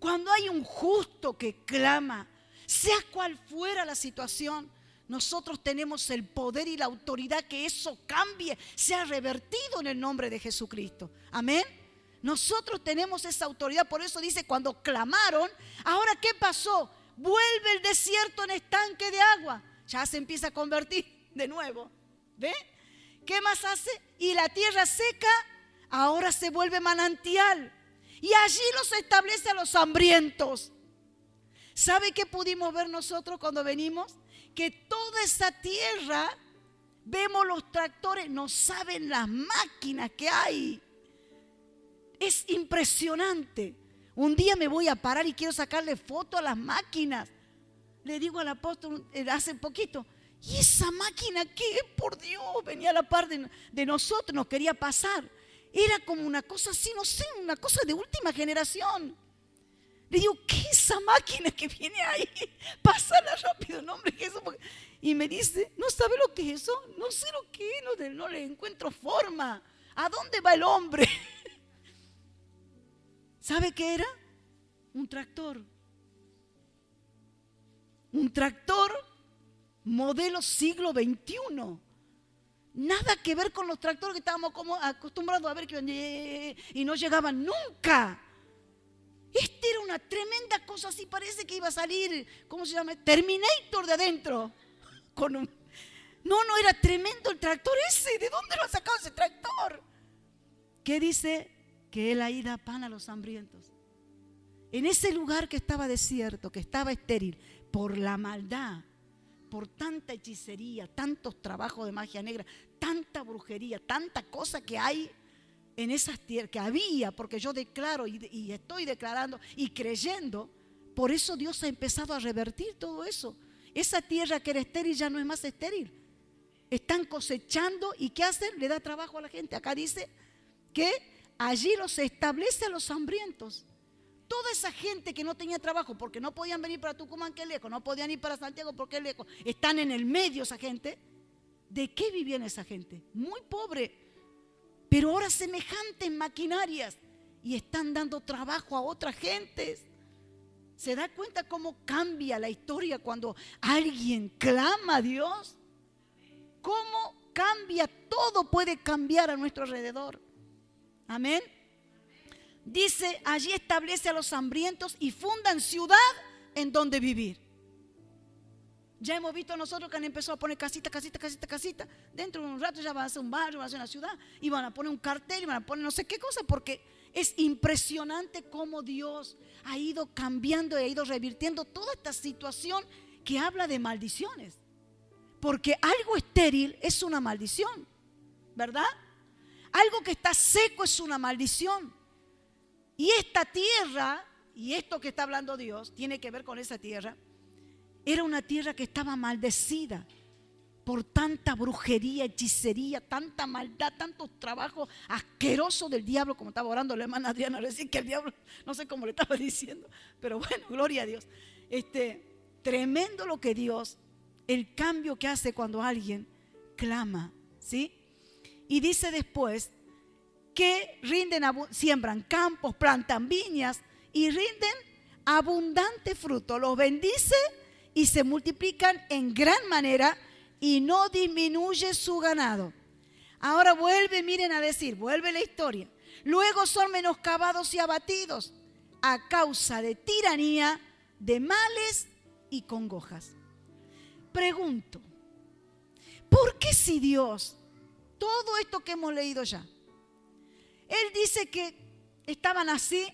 cuando hay un justo que clama, sea cual fuera la situación, nosotros tenemos el poder y la autoridad que eso cambie, sea revertido en el nombre de Jesucristo. Amén. Nosotros tenemos esa autoridad. Por eso dice: cuando clamaron, ahora ¿qué pasó? Vuelve el desierto en estanque de agua. Ya se empieza a convertir de nuevo. ¿Ve? ¿Qué más hace? Y la tierra seca ahora se vuelve manantial. Y allí los establece a los hambrientos. ¿Sabe qué pudimos ver nosotros cuando venimos? Que toda esa tierra, vemos los tractores, no saben las máquinas que hay. Es impresionante. Un día me voy a parar y quiero sacarle foto a las máquinas. Le digo al apóstol hace poquito, ¿y esa máquina qué? Por Dios, venía a la par de nosotros, nos quería pasar. Era como una cosa así, no sé, una cosa de última generación. Le digo, ¿qué es esa máquina que viene ahí? Pásala rápido, no, hombre, ¿qué es eso? Y me dice, ¿no sabe lo que es eso? No sé lo que es, no le encuentro forma. ¿A dónde va el hombre? ¿Sabe qué era? Un tractor. Un tractor modelo siglo XXI. Nada que ver con los tractores que estábamos como acostumbrados a ver que y no llegaban nunca. Este era una tremenda cosa así, parece que iba a salir, ¿cómo se llama? Terminator de adentro. No, era tremendo el tractor ese. ¿De dónde lo ha sacado ese tractor? ¿Qué dice? Que él ahí da pan a los hambrientos. En ese lugar que estaba desierto, que estaba estéril, por la maldad, por tanta hechicería, tantos trabajos de magia negra, tanta brujería, tanta cosa que hay en esas tierras, que había, porque yo declaro y estoy declarando y creyendo, por eso Dios ha empezado a revertir todo eso. Esa tierra que era estéril ya no es más estéril. Están cosechando y ¿qué hacen? Le da trabajo a la gente. Acá dice que allí los establece a los hambrientos. Toda esa gente que no tenía trabajo porque no podían venir para Tucumán, que es lejos, no podían ir para Santiago porque es lejos, están en el medio esa gente. ¿De qué vivían esa gente? Muy pobre. Pero ahora semejantes maquinarias y están dando trabajo a otras gentes. ¿Se da cuenta cómo cambia la historia cuando alguien clama a Dios? ¿Cómo cambia? Todo puede cambiar a nuestro alrededor. Amén. Dice, allí establece a los hambrientos y fundan ciudad en donde vivir. Ya hemos visto nosotros que han empezado a poner casita. Dentro de un rato ya van a hacer un barrio, van a hacer una ciudad y van a poner un cartel y van a poner no sé qué cosa, porque es impresionante cómo Dios ha ido cambiando y ha ido revirtiendo toda esta situación que habla de maldiciones. Porque algo estéril es una maldición, ¿verdad? Algo que está seco es una maldición. Y esta tierra, y esto que está hablando Dios, tiene que ver con esa tierra. Era una tierra que estaba maldecida por tanta brujería, hechicería, tanta maldad, tantos trabajos asquerosos del diablo, como estaba orando la hermana Adriana, recién que el diablo, no sé cómo le estaba diciendo, pero bueno, gloria a Dios. Tremendo lo que Dios, el cambio que hace cuando alguien clama, ¿sí? Y dice después que siembran campos, plantan viñas y rinden abundante fruto, los bendice y se multiplican en gran manera y no disminuye su ganado. Ahora miren a decir, vuelve la historia. Luego son menoscabados y abatidos a causa de tiranía, de males y congojas. Pregunto, ¿por qué si Dios, todo esto que hemos leído ya, Él dice que estaban así,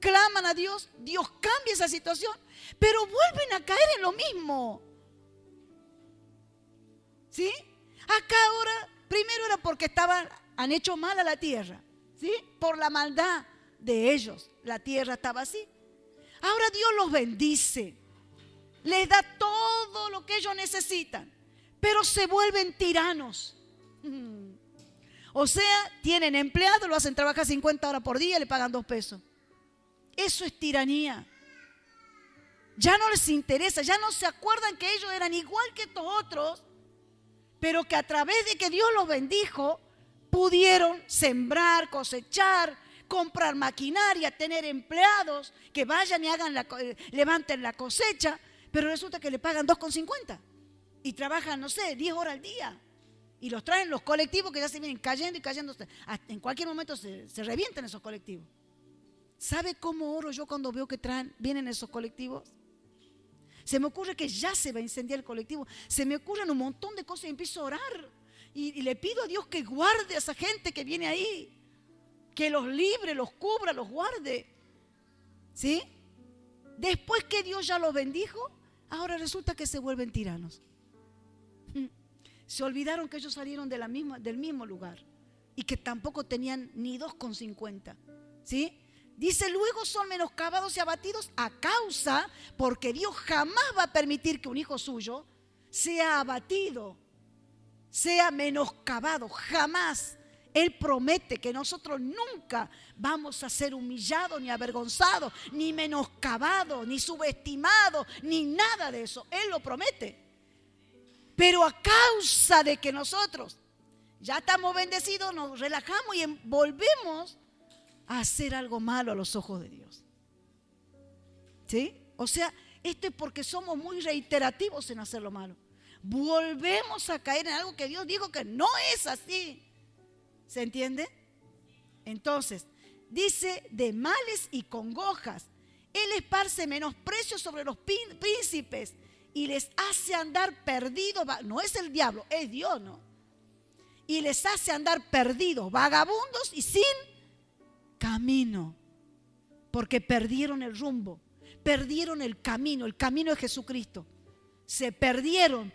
claman a Dios, Dios cambia esa situación, pero vuelven a caer en lo mismo? ¿Sí? Acá ahora, primero era porque han hecho mal a la tierra, ¿sí? Por la maldad de ellos, la tierra estaba así. Ahora Dios los bendice, les da todo lo que ellos necesitan, pero se vuelven tiranos. O sea, tienen empleados, lo hacen trabajar 50 horas por día, le pagan 2 pesos. Eso es tiranía. Ya no les interesa, ya no se acuerdan que ellos eran igual que estos otros, pero que a través de que Dios los bendijo, pudieron sembrar, cosechar, comprar maquinaria, tener empleados que vayan y levanten la cosecha, pero resulta que le pagan 2,50 y trabajan, no sé, 10 horas al día. Y los traen los colectivos que ya se vienen cayendo y cayendo. En cualquier momento se revientan esos colectivos. ¿Sabe cómo oro yo cuando veo que vienen esos colectivos? Se me ocurre que ya se va a incendiar el colectivo. Se me ocurren un montón de cosas y empiezo a orar. Y le pido a Dios que guarde a esa gente que viene ahí. que los libre, los cubra, los guarde. ¿Sí? Después que Dios ya los bendijo, ahora resulta que se vuelven tiranos. Se olvidaron que ellos salieron del mismo lugar y que tampoco tenían ni 2,50. ¿Sí? Dice, luego son menoscabados y abatidos a causa, porque Dios jamás va a permitir que un hijo suyo sea abatido, sea menoscabado, jamás. Él promete que nosotros nunca vamos a ser humillados, ni avergonzados, ni menoscabados, ni subestimados, ni nada de eso. Él lo promete. Pero a causa de que nosotros ya estamos bendecidos, nos relajamos y volvemos a hacer algo malo a los ojos de Dios. ¿Sí? O sea, esto es porque somos muy reiterativos en hacer lo malo. Volvemos a caer en algo que Dios dijo que no es así. ¿Se entiende? Entonces, dice, de males y congojas. Él esparce menosprecio sobre los príncipes y les hace andar perdidos. No es el diablo, es Dios, ¿no? Y les hace andar perdidos, vagabundos y sin camino. Porque perdieron el rumbo, perdieron el camino es Jesucristo. Se perdieron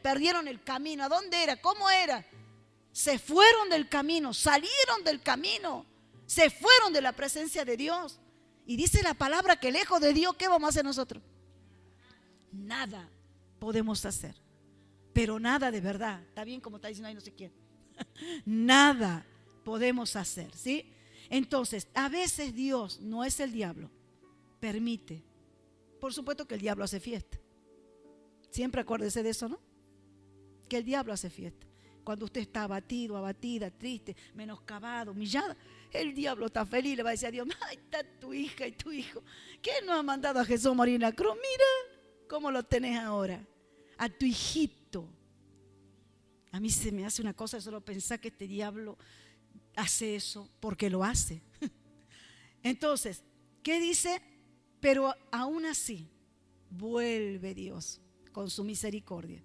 el camino. ¿A dónde era? ¿Cómo era? Se fueron del camino, salieron del camino, se fueron de la presencia de Dios. Y dice la palabra que lejos de Dios, ¿qué vamos a hacer nosotros? Nada podemos hacer, pero nada de verdad. Está bien como está diciendo ahí no sé quién. Nada podemos hacer, ¿sí? Entonces, a veces Dios, no es el diablo, permite. Por supuesto que el diablo hace fiesta. Siempre acuérdese de eso, ¿no? Que el diablo hace fiesta. Cuando usted está abatido, abatida, triste, menoscabado, humillada, el diablo está feliz, le va a decir a Dios, ahí está tu hija y tu hijo. ¿Quién nos ha mandado a Jesús morir en la cruz? Mira cómo lo tenés ahora, a tu hijito. A mí se me hace una cosa de solo pensar que este diablo hace eso, porque lo hace. Entonces, ¿qué dice? Pero aún así, vuelve Dios con su misericordia.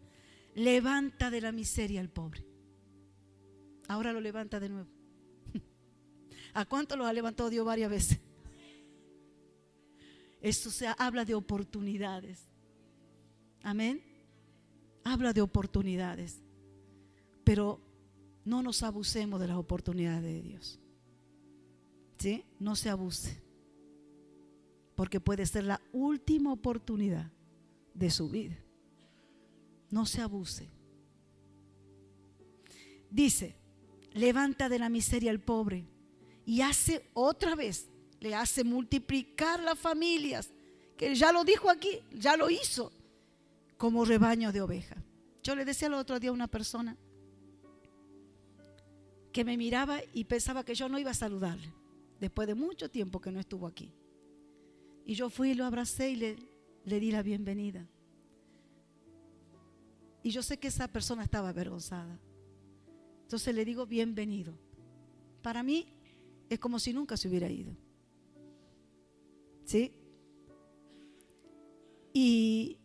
Levanta de la miseria al pobre. Ahora lo levanta de nuevo. ¿A cuánto los ha levantado Dios varias veces? Esto habla de oportunidades. Amén. Habla de oportunidades. Pero no nos abusemos de las oportunidades de Dios. ¿Sí? No se abuse. Porque puede ser la última oportunidad de su vida. No se abuse. Dice, levanta de la miseria al pobre y hace otra vez, le hace multiplicar las familias, que ya lo dijo aquí, ya lo hizo, como rebaños de ovejas. Yo le decía el otro día a una persona que me miraba y pensaba que yo no iba a saludarle, después de mucho tiempo que no estuvo aquí. Y yo fui y lo abracé y le di la bienvenida. Y yo sé que esa persona estaba avergonzada. Entonces le digo, bienvenido. Para mí es como si nunca se hubiera ido. ¿Sí? Y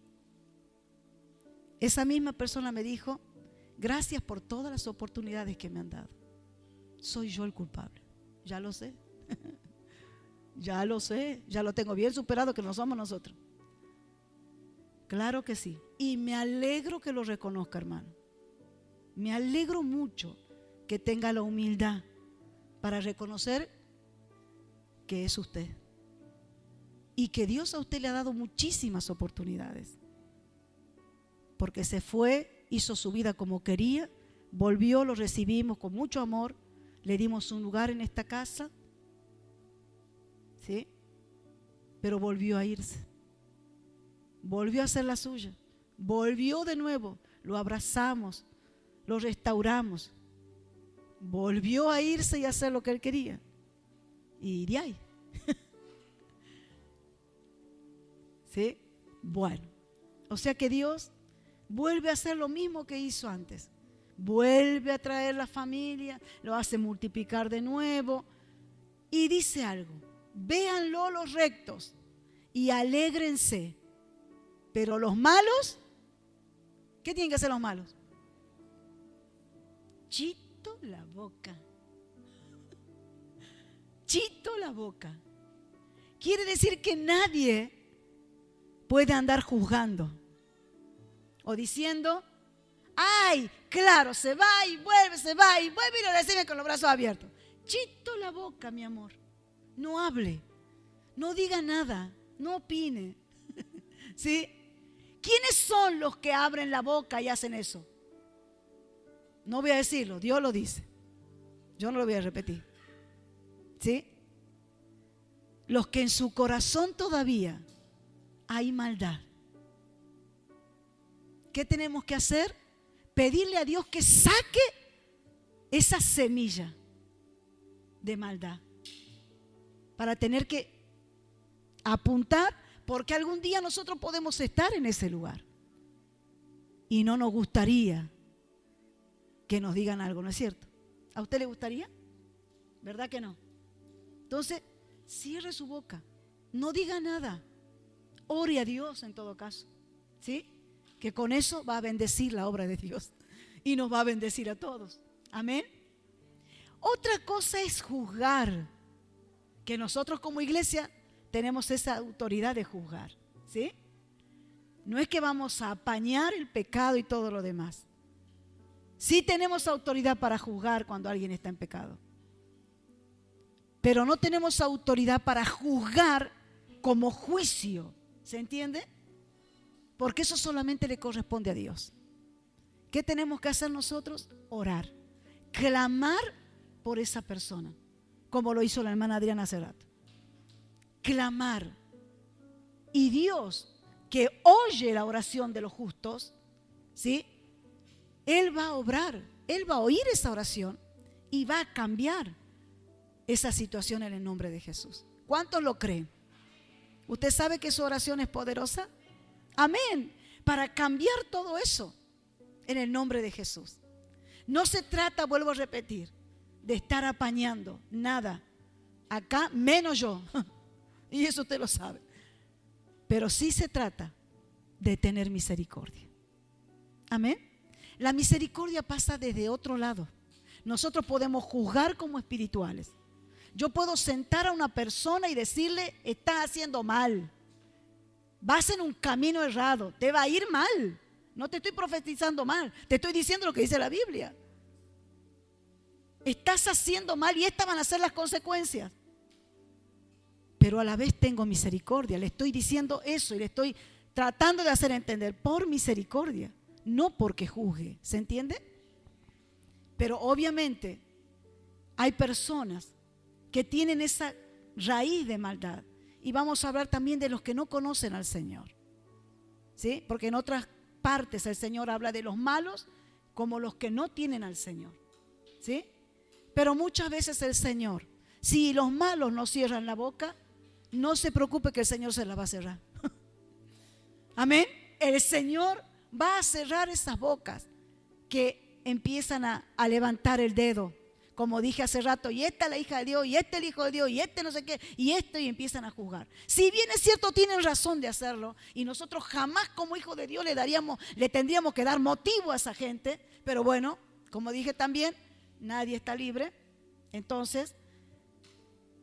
esa misma persona me dijo, gracias por todas las oportunidades que me han dado. Soy yo el culpable. Ya lo sé. Ya lo sé. Ya lo tengo bien superado, que no somos nosotros. Claro que sí. Y me alegro que lo reconozca, hermano. Me alegro mucho que tenga la humildad para reconocer que es usted. Y que Dios a usted le ha dado muchísimas oportunidades. Porque se fue, hizo su vida como quería, volvió, lo recibimos con mucho amor, le dimos un lugar en esta casa, ¿sí? Pero volvió a irse. Volvió a hacer la suya. Volvió de nuevo. Lo abrazamos. Lo restauramos. Volvió a irse y a hacer lo que él quería. Y de ahí. ¿Sí? Bueno. O sea que Dios vuelve a hacer lo mismo que hizo antes. Vuelve a traer la familia. Lo hace multiplicar de nuevo. Y dice algo. Véanlo los rectos y alégrense. Pero los malos, ¿qué tienen que hacer los malos? Chito la boca. Chito la boca. Quiere decir que nadie puede andar juzgando o diciendo, ay, claro, se va y vuelve y lo recibe con los brazos abiertos. Chito la boca, mi amor. No hable, no diga nada, no opine. ¿Sí? ¿Quiénes son los que abren la boca y hacen eso? No voy a decirlo, Dios lo dice. Yo no lo voy a repetir. ¿Sí? Los que en su corazón todavía hay maldad. ¿Qué tenemos que hacer? Pedirle a Dios que saque esa semilla de maldad para tener que apuntar, porque algún día nosotros podemos estar en ese lugar y no nos gustaría que nos digan algo, ¿no es cierto? ¿A usted le gustaría? ¿Verdad que no? Entonces, cierre su boca, no diga nada, ore a Dios en todo caso, ¿sí? Que con eso va a bendecir la obra de Dios y nos va a bendecir a todos. Amén. Otra cosa es juzgar, que nosotros como iglesia tenemos esa autoridad de juzgar, ¿sí? No es que vamos a apañar el pecado y todo lo demás. Sí tenemos autoridad para juzgar cuando alguien está en pecado, pero no tenemos autoridad para juzgar como juicio, ¿se entiende? Porque eso solamente le corresponde a Dios. ¿Qué tenemos que hacer nosotros? Orar, clamar por esa persona, como lo hizo la hermana Adriana hace rato. Clamar. Y Dios, que oye la oración de los justos, ¿sí? Él va a obrar, Él va a oír esa oración y va a cambiar esa situación en el nombre de Jesús. ¿Cuántos lo creen? ¿Usted sabe que su oración es poderosa? Amén. Para cambiar todo eso en el nombre de Jesús. No se trata, vuelvo a repetir, de estar apañando nada. Acá menos yo. Y eso usted lo sabe. Pero sí se trata de tener misericordia. Amén. La misericordia pasa desde otro lado. Nosotros podemos juzgar como espirituales. Yo puedo sentar a una persona y decirle, estás haciendo mal. Vas en un camino errado, te va a ir mal. No te estoy profetizando mal, te estoy diciendo lo que dice la Biblia. Estás haciendo mal y estas van a ser las consecuencias. Pero a la vez tengo misericordia, le estoy diciendo eso y le estoy tratando de hacer entender por misericordia, no porque juzgue, ¿se entiende? Pero obviamente hay personas que tienen esa raíz de maldad. Y vamos a hablar también de los que no conocen al Señor, ¿sí? Porque en otras partes el Señor habla de los malos como los que no tienen al Señor, ¿sí? Pero muchas veces el Señor, si los malos no cierran la boca, no se preocupe que el Señor se la va a cerrar. Amén. El Señor va a cerrar esas bocas que empiezan a levantar el dedo. Como dije hace rato, y esta es la hija de Dios, y este es el hijo de Dios, y este no sé qué, y esto, y empiezan a juzgar. Si bien es cierto, tienen razón de hacerlo, y nosotros jamás como hijos de Dios le tendríamos que dar motivo a esa gente, pero bueno, como dije también, nadie está libre, entonces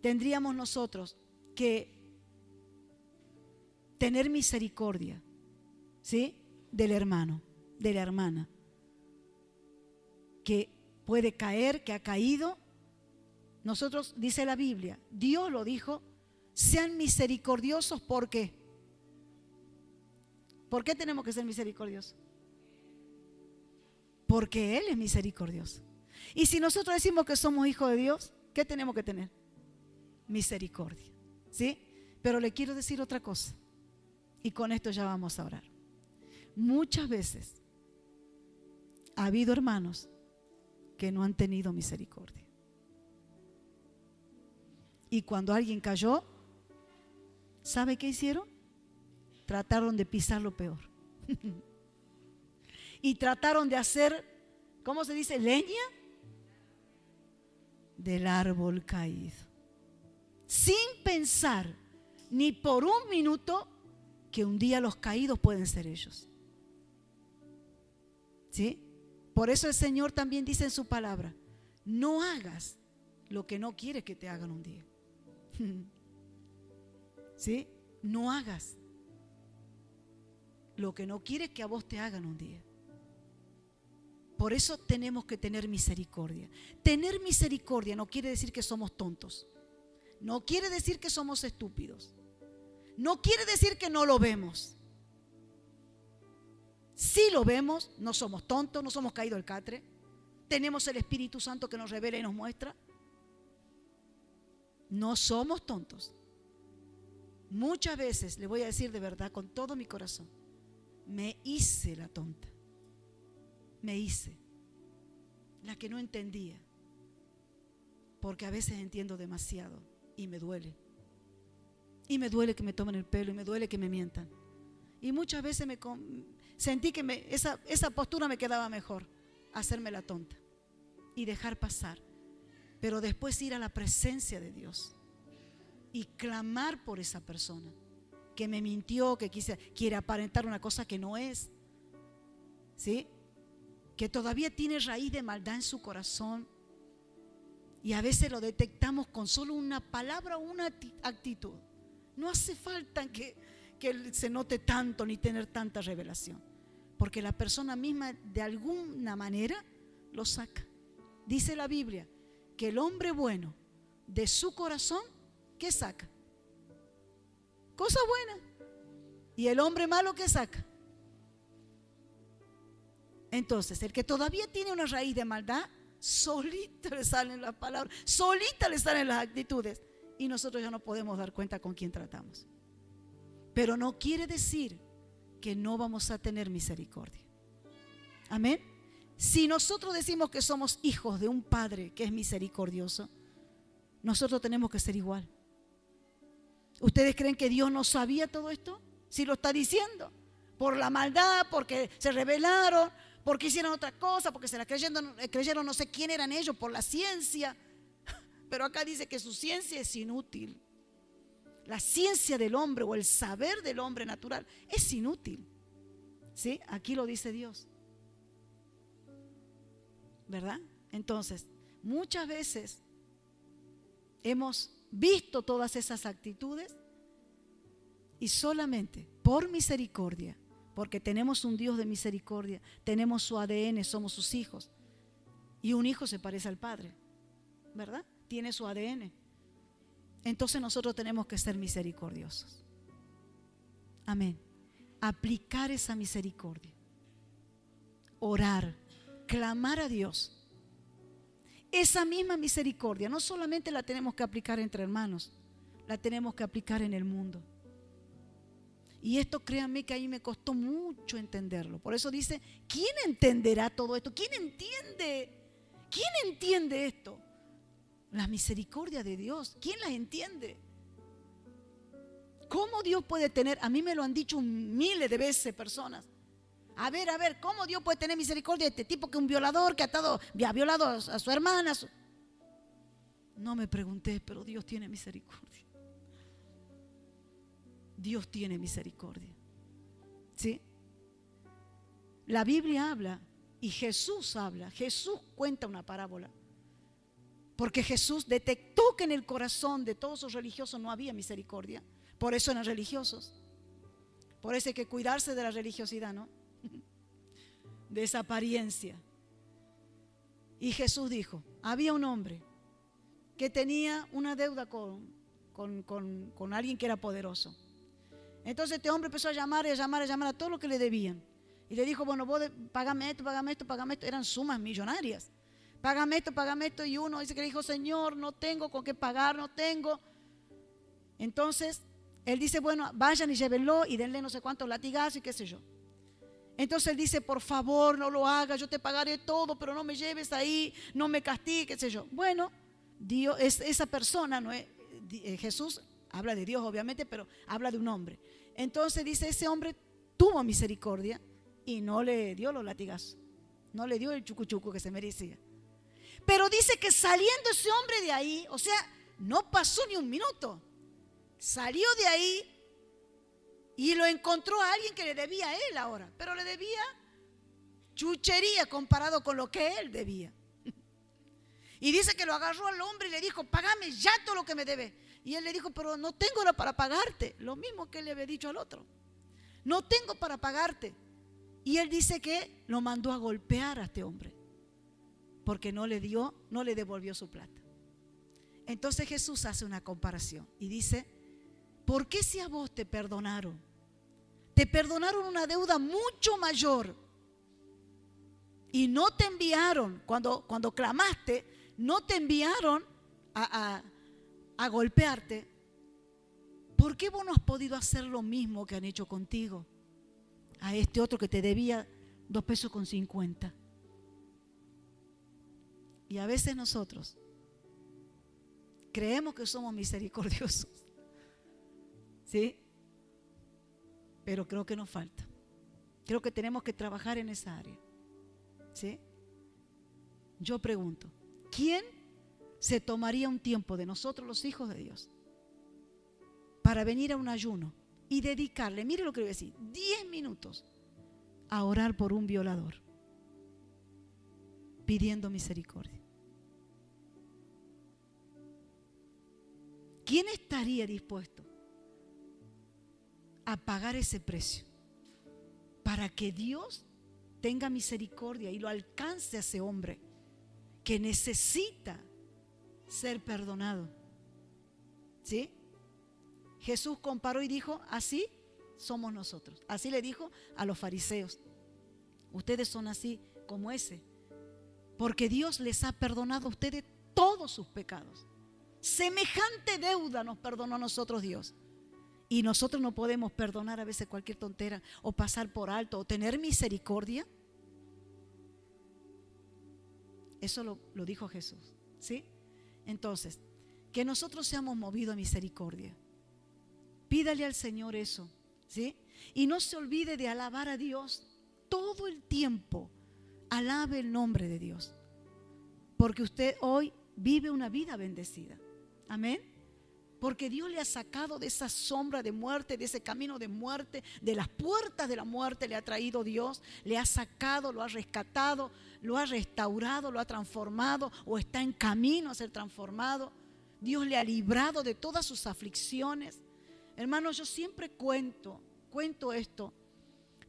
tendríamos nosotros que tener misericordia, ¿sí? Del hermano, de la hermana, que puede caer, que ha caído. Nosotros, dice la Biblia, Dios lo dijo, sean misericordiosos. ¿Por qué? ¿Por qué tenemos que ser misericordiosos? Porque Él es misericordioso. Y si nosotros decimos que somos hijos de Dios, ¿qué tenemos que tener? Misericordia, ¿sí? Pero le quiero decir otra cosa, y con esto ya vamos a orar. Muchas veces ha habido hermanos que no han tenido misericordia. Y cuando alguien cayó, ¿sabe qué hicieron? Trataron de pisar lo peor. Y trataron de hacer, ¿cómo se dice? Leña del árbol caído. Sin pensar ni por un minuto que un día los caídos pueden ser ellos. ¿Sí? Por eso el Señor también dice en su palabra, no hagas lo que no quieres que te hagan un día. ¿Sí? No hagas lo que no quieres que a vos te hagan un día. Por eso tenemos que tener misericordia. Tener misericordia no quiere decir que somos tontos. No quiere decir que somos estúpidos. No quiere decir que no lo vemos. Sí lo vemos, no somos tontos, no somos caídos del catre. Tenemos el Espíritu Santo que nos revela y nos muestra. No somos tontos. Muchas veces, le voy a decir de verdad, con todo mi corazón, me hice la tonta. Me hice la que no entendía, porque a veces entiendo demasiado y me duele. Y me duele que me tomen el pelo y me duele que me mientan. Y muchas veces sentí que esa postura me quedaba mejor, hacerme la tonta y dejar pasar. Pero después ir a la presencia de Dios y clamar por esa persona que me mintió, que quiere aparentar una cosa que no es, ¿sí? Que todavía tiene raíz de maldad en su corazón, y a veces lo detectamos con solo una palabra o una actitud. No hace falta que se note tanto ni tener tanta revelación, porque la persona misma de alguna manera lo saca. Dice la Biblia que el hombre bueno de su corazón, ¿qué saca? Cosa buena. Y el hombre malo, ¿qué saca? Entonces, el que todavía tiene una raíz de maldad, solita le salen las palabras, solita le salen las actitudes, y nosotros ya no podemos dar cuenta con quién tratamos. Pero no quiere decir que no vamos a tener misericordia. Amén. Si nosotros decimos que somos hijos de un Padre que es misericordioso, nosotros tenemos que ser igual. ¿Ustedes creen que Dios no sabía todo esto? Si lo está diciendo, por la maldad, porque se rebelaron, porque hicieron otra cosa, porque se la creyeron, no sé quién eran ellos, por la ciencia. Pero acá dice que su ciencia es inútil. La ciencia del hombre o el saber del hombre natural es inútil. ¿Sí? Aquí lo dice Dios. ¿Verdad? Entonces, muchas veces hemos visto todas esas actitudes y solamente por misericordia, porque tenemos un Dios de misericordia, tenemos su ADN, somos sus hijos, y un hijo se parece al padre, ¿verdad? Tiene su ADN. Entonces nosotros tenemos que ser misericordiosos. Amén. Aplicar esa misericordia, orar, clamar a Dios. Esa misma misericordia no solamente la tenemos que aplicar entre hermanos, la tenemos que aplicar en el mundo. Y esto, créanme que a mí me costó mucho entenderlo. Por eso dice, ¿quién entenderá todo esto? ¿Quién entiende? ¿Quién entiende esto? La misericordia de Dios, ¿quién las entiende? ¿Cómo Dios puede tener? A mí me lo han dicho miles de veces personas. A ver, ¿cómo Dios puede tener misericordia de este tipo que es un violador, que ha violado a su hermana? No me pregunté, pero Dios tiene misericordia. Dios tiene misericordia. ¿Sí? La Biblia habla y Jesús habla. Jesús cuenta una parábola. Porque Jesús detectó que en el corazón de todos los religiosos no había misericordia. Por eso eran religiosos. Por eso hay que cuidarse de la religiosidad, ¿no? De esa apariencia. Y Jesús dijo, había un hombre que tenía una deuda con alguien que era poderoso. Entonces este hombre empezó a llamar a todo lo que le debían. Y le dijo, bueno, vos págame esto. Eran sumas millonarias. Págame esto. Y uno dice que le dijo, Señor, no tengo con qué pagar, no tengo. Entonces él dice, bueno, vayan y llévenlo y denle no sé cuántos latigazos y qué sé yo. Entonces él dice, por favor, no lo hagas, yo te pagaré todo, pero no me lleves ahí, no me castigues, qué sé yo. Bueno, Dios, esa persona, no es, Jesús habla de Dios obviamente, pero habla de un hombre. Entonces dice, ese hombre tuvo misericordia y no le dio los latigazos, no le dio el chucuchuco que se merecía. Pero dice que saliendo ese hombre de ahí, o sea, no pasó ni un minuto, salió de ahí y lo encontró a alguien que le debía a él ahora, pero le debía chuchería comparado con lo que él debía. Y dice que lo agarró al hombre y le dijo, págame ya todo lo que me debes. Y él le dijo, pero no tengo hora para pagarte. Lo mismo que él le había dicho al otro. No tengo para pagarte. Y él dice que lo mandó a golpear a este hombre, porque no le devolvió su plata. Entonces Jesús hace una comparación y dice, ¿por qué si a vos te perdonaron una deuda mucho mayor y no te enviaron, cuando clamaste, no te enviaron a golpearte? ¿Por qué vos no has podido hacer lo mismo que han hecho contigo? A este otro que te debía 2,50 pesos. Y a veces nosotros creemos que somos misericordiosos, ¿sí? Pero creo que nos falta. Creo que tenemos que trabajar en esa área, ¿sí? Yo pregunto, ¿quién se tomaría un tiempo de nosotros los hijos de Dios para venir a un ayuno y dedicarle, mire lo que le voy a decir, 10 minutos a orar por un violador, pidiendo misericordia? ¿Quién estaría dispuesto a pagar ese precio para que Dios tenga misericordia y lo alcance a ese hombre que necesita ser perdonado? ¿Sí? Jesús comparó y dijo, así somos nosotros. Así le dijo a los fariseos, ustedes son así como ese, porque Dios les ha perdonado a ustedes todos sus pecados. Semejante deuda nos perdonó a nosotros Dios. Y nosotros no podemos perdonar a veces cualquier tontera o pasar por alto o tener misericordia. Eso lo dijo Jesús, ¿sí? Entonces, que nosotros seamos movidos a misericordia. Pídale al Señor eso, ¿sí? Y no se olvide de alabar a Dios todo el tiempo. Alabe el nombre de Dios, porque usted hoy vive una vida bendecida. Amén. Porque Dios le ha sacado de esa sombra de muerte, de ese camino de muerte, de las puertas de la muerte le ha traído Dios, le ha sacado, lo ha rescatado, lo ha restaurado, lo ha transformado o está en camino a ser transformado. Dios le ha librado de todas sus aflicciones. Hermanos, yo siempre cuento esto,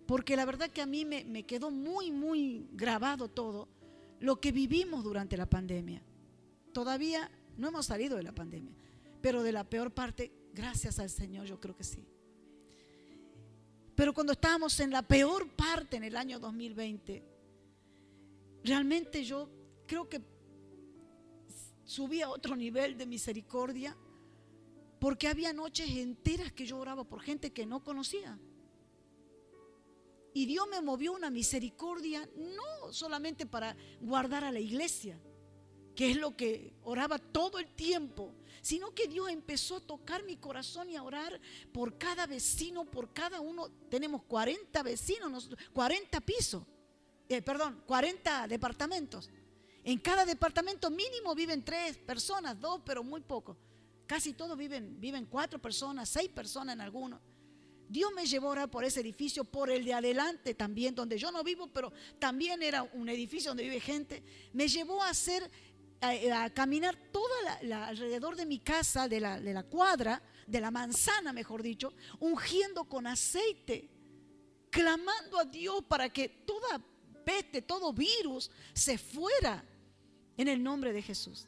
porque la verdad que a mí me quedó muy grabado todo lo que vivimos durante la pandemia. Todavía no hemos salido de la pandemia, pero de la peor parte, gracias al Señor, yo creo que sí. Pero cuando estábamos en la peor parte en el año 2020, realmente yo creo que subí a otro nivel de misericordia, porque había noches enteras que yo oraba por gente que no conocía. Y Dios me movió una misericordia, no solamente para guardar a la iglesia, que es lo que oraba todo el tiempo, sino que Dios empezó a tocar mi corazón y a orar por cada vecino, por cada uno. Tenemos 40 vecinos, 40 pisos, 40 departamentos. En cada departamento mínimo viven 3 personas, 2, pero muy poco. Casi todos viven 4 personas, 6 personas en algunos. Dios me llevó a orar por ese edificio, por el de adelante también, donde yo no vivo, pero también era un edificio donde vive gente. Me llevó a caminar toda alrededor de mi casa, de la cuadra, de la manzana, mejor dicho, ungiendo con aceite, clamando a Dios para que toda peste, todo virus se fuera en el nombre de Jesús.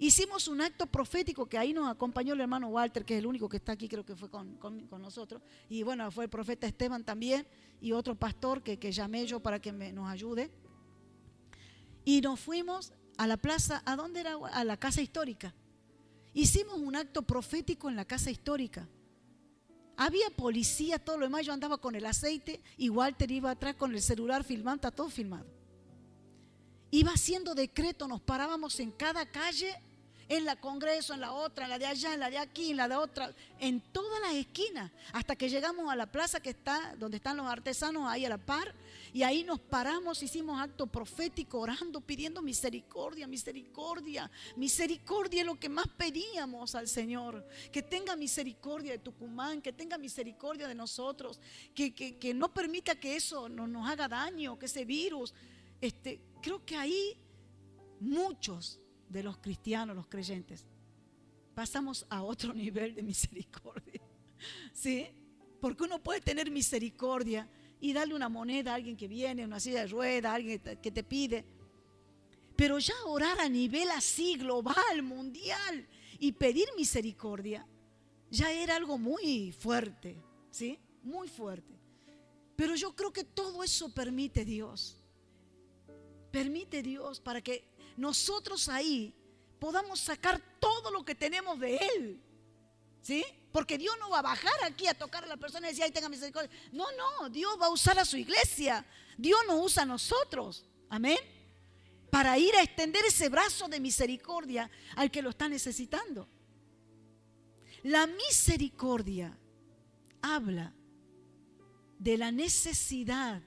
Hicimos un acto profético que ahí nos acompañó el hermano Walter, que es el único que está aquí, creo que fue con nosotros. Y bueno, fue el profeta Esteban también y otro pastor que llamé yo para que nos ayude. Y nos fuimos a la plaza, ¿a dónde era? A la casa histórica. Hicimos un acto profético en la casa histórica. Había policía, todo lo demás. Yo andaba con el aceite y Walter iba atrás con el celular filmando, está todo filmado. Iba haciendo decreto, nos parábamos en cada calle, en la Congreso, en la otra, en la de allá, en la de aquí, en la de otra, en todas las esquinas, hasta que llegamos a la plaza que está, donde están los artesanos, ahí a la par, y ahí nos paramos, hicimos acto profético, orando, pidiendo misericordia, misericordia. Misericordia es lo que más pedíamos al Señor, que tenga misericordia de Tucumán, que tenga misericordia de nosotros, que no permita que eso nos haga daño, que ese virus. Creo que ahí muchos de los cristianos, los creyentes, pasamos a otro nivel de misericordia. ¿Sí? Porque uno puede tener misericordia y darle una moneda a alguien que viene, una silla de ruedas, a alguien que te pide. Pero ya orar a nivel así, global, mundial, y pedir misericordia, ya era algo muy fuerte, ¿sí? Muy fuerte. Pero yo creo que todo eso permite Dios. Permite Dios para que nosotros ahí podamos sacar todo lo que tenemos de Él, ¿sí? Porque Dios no va a bajar aquí a tocar a la persona y decir, ay, tenga misericordia. No, Dios va a usar a su iglesia. Dios nos usa a nosotros, amén, para ir a extender ese brazo de misericordia al que lo está necesitando. La misericordia habla de la necesidad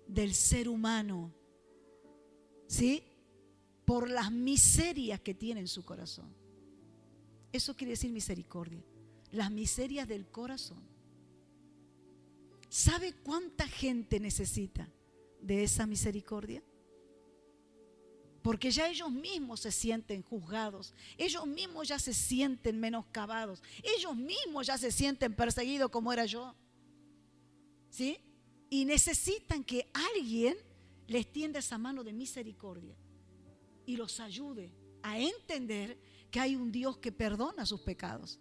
del ser humano, ¿sí? Por las miserias que tiene en su corazón. Eso quiere decir misericordia. Las miserias del corazón. ¿Sabe cuánta gente necesita de esa misericordia? Porque ya ellos mismos se sienten juzgados, ellos mismos ya se sienten menoscabados, ellos mismos ya se sienten perseguidos como era yo, ¿sí? Y necesitan que alguien les tienda esa mano de misericordia y los ayude a entender que hay un Dios que perdona sus pecados,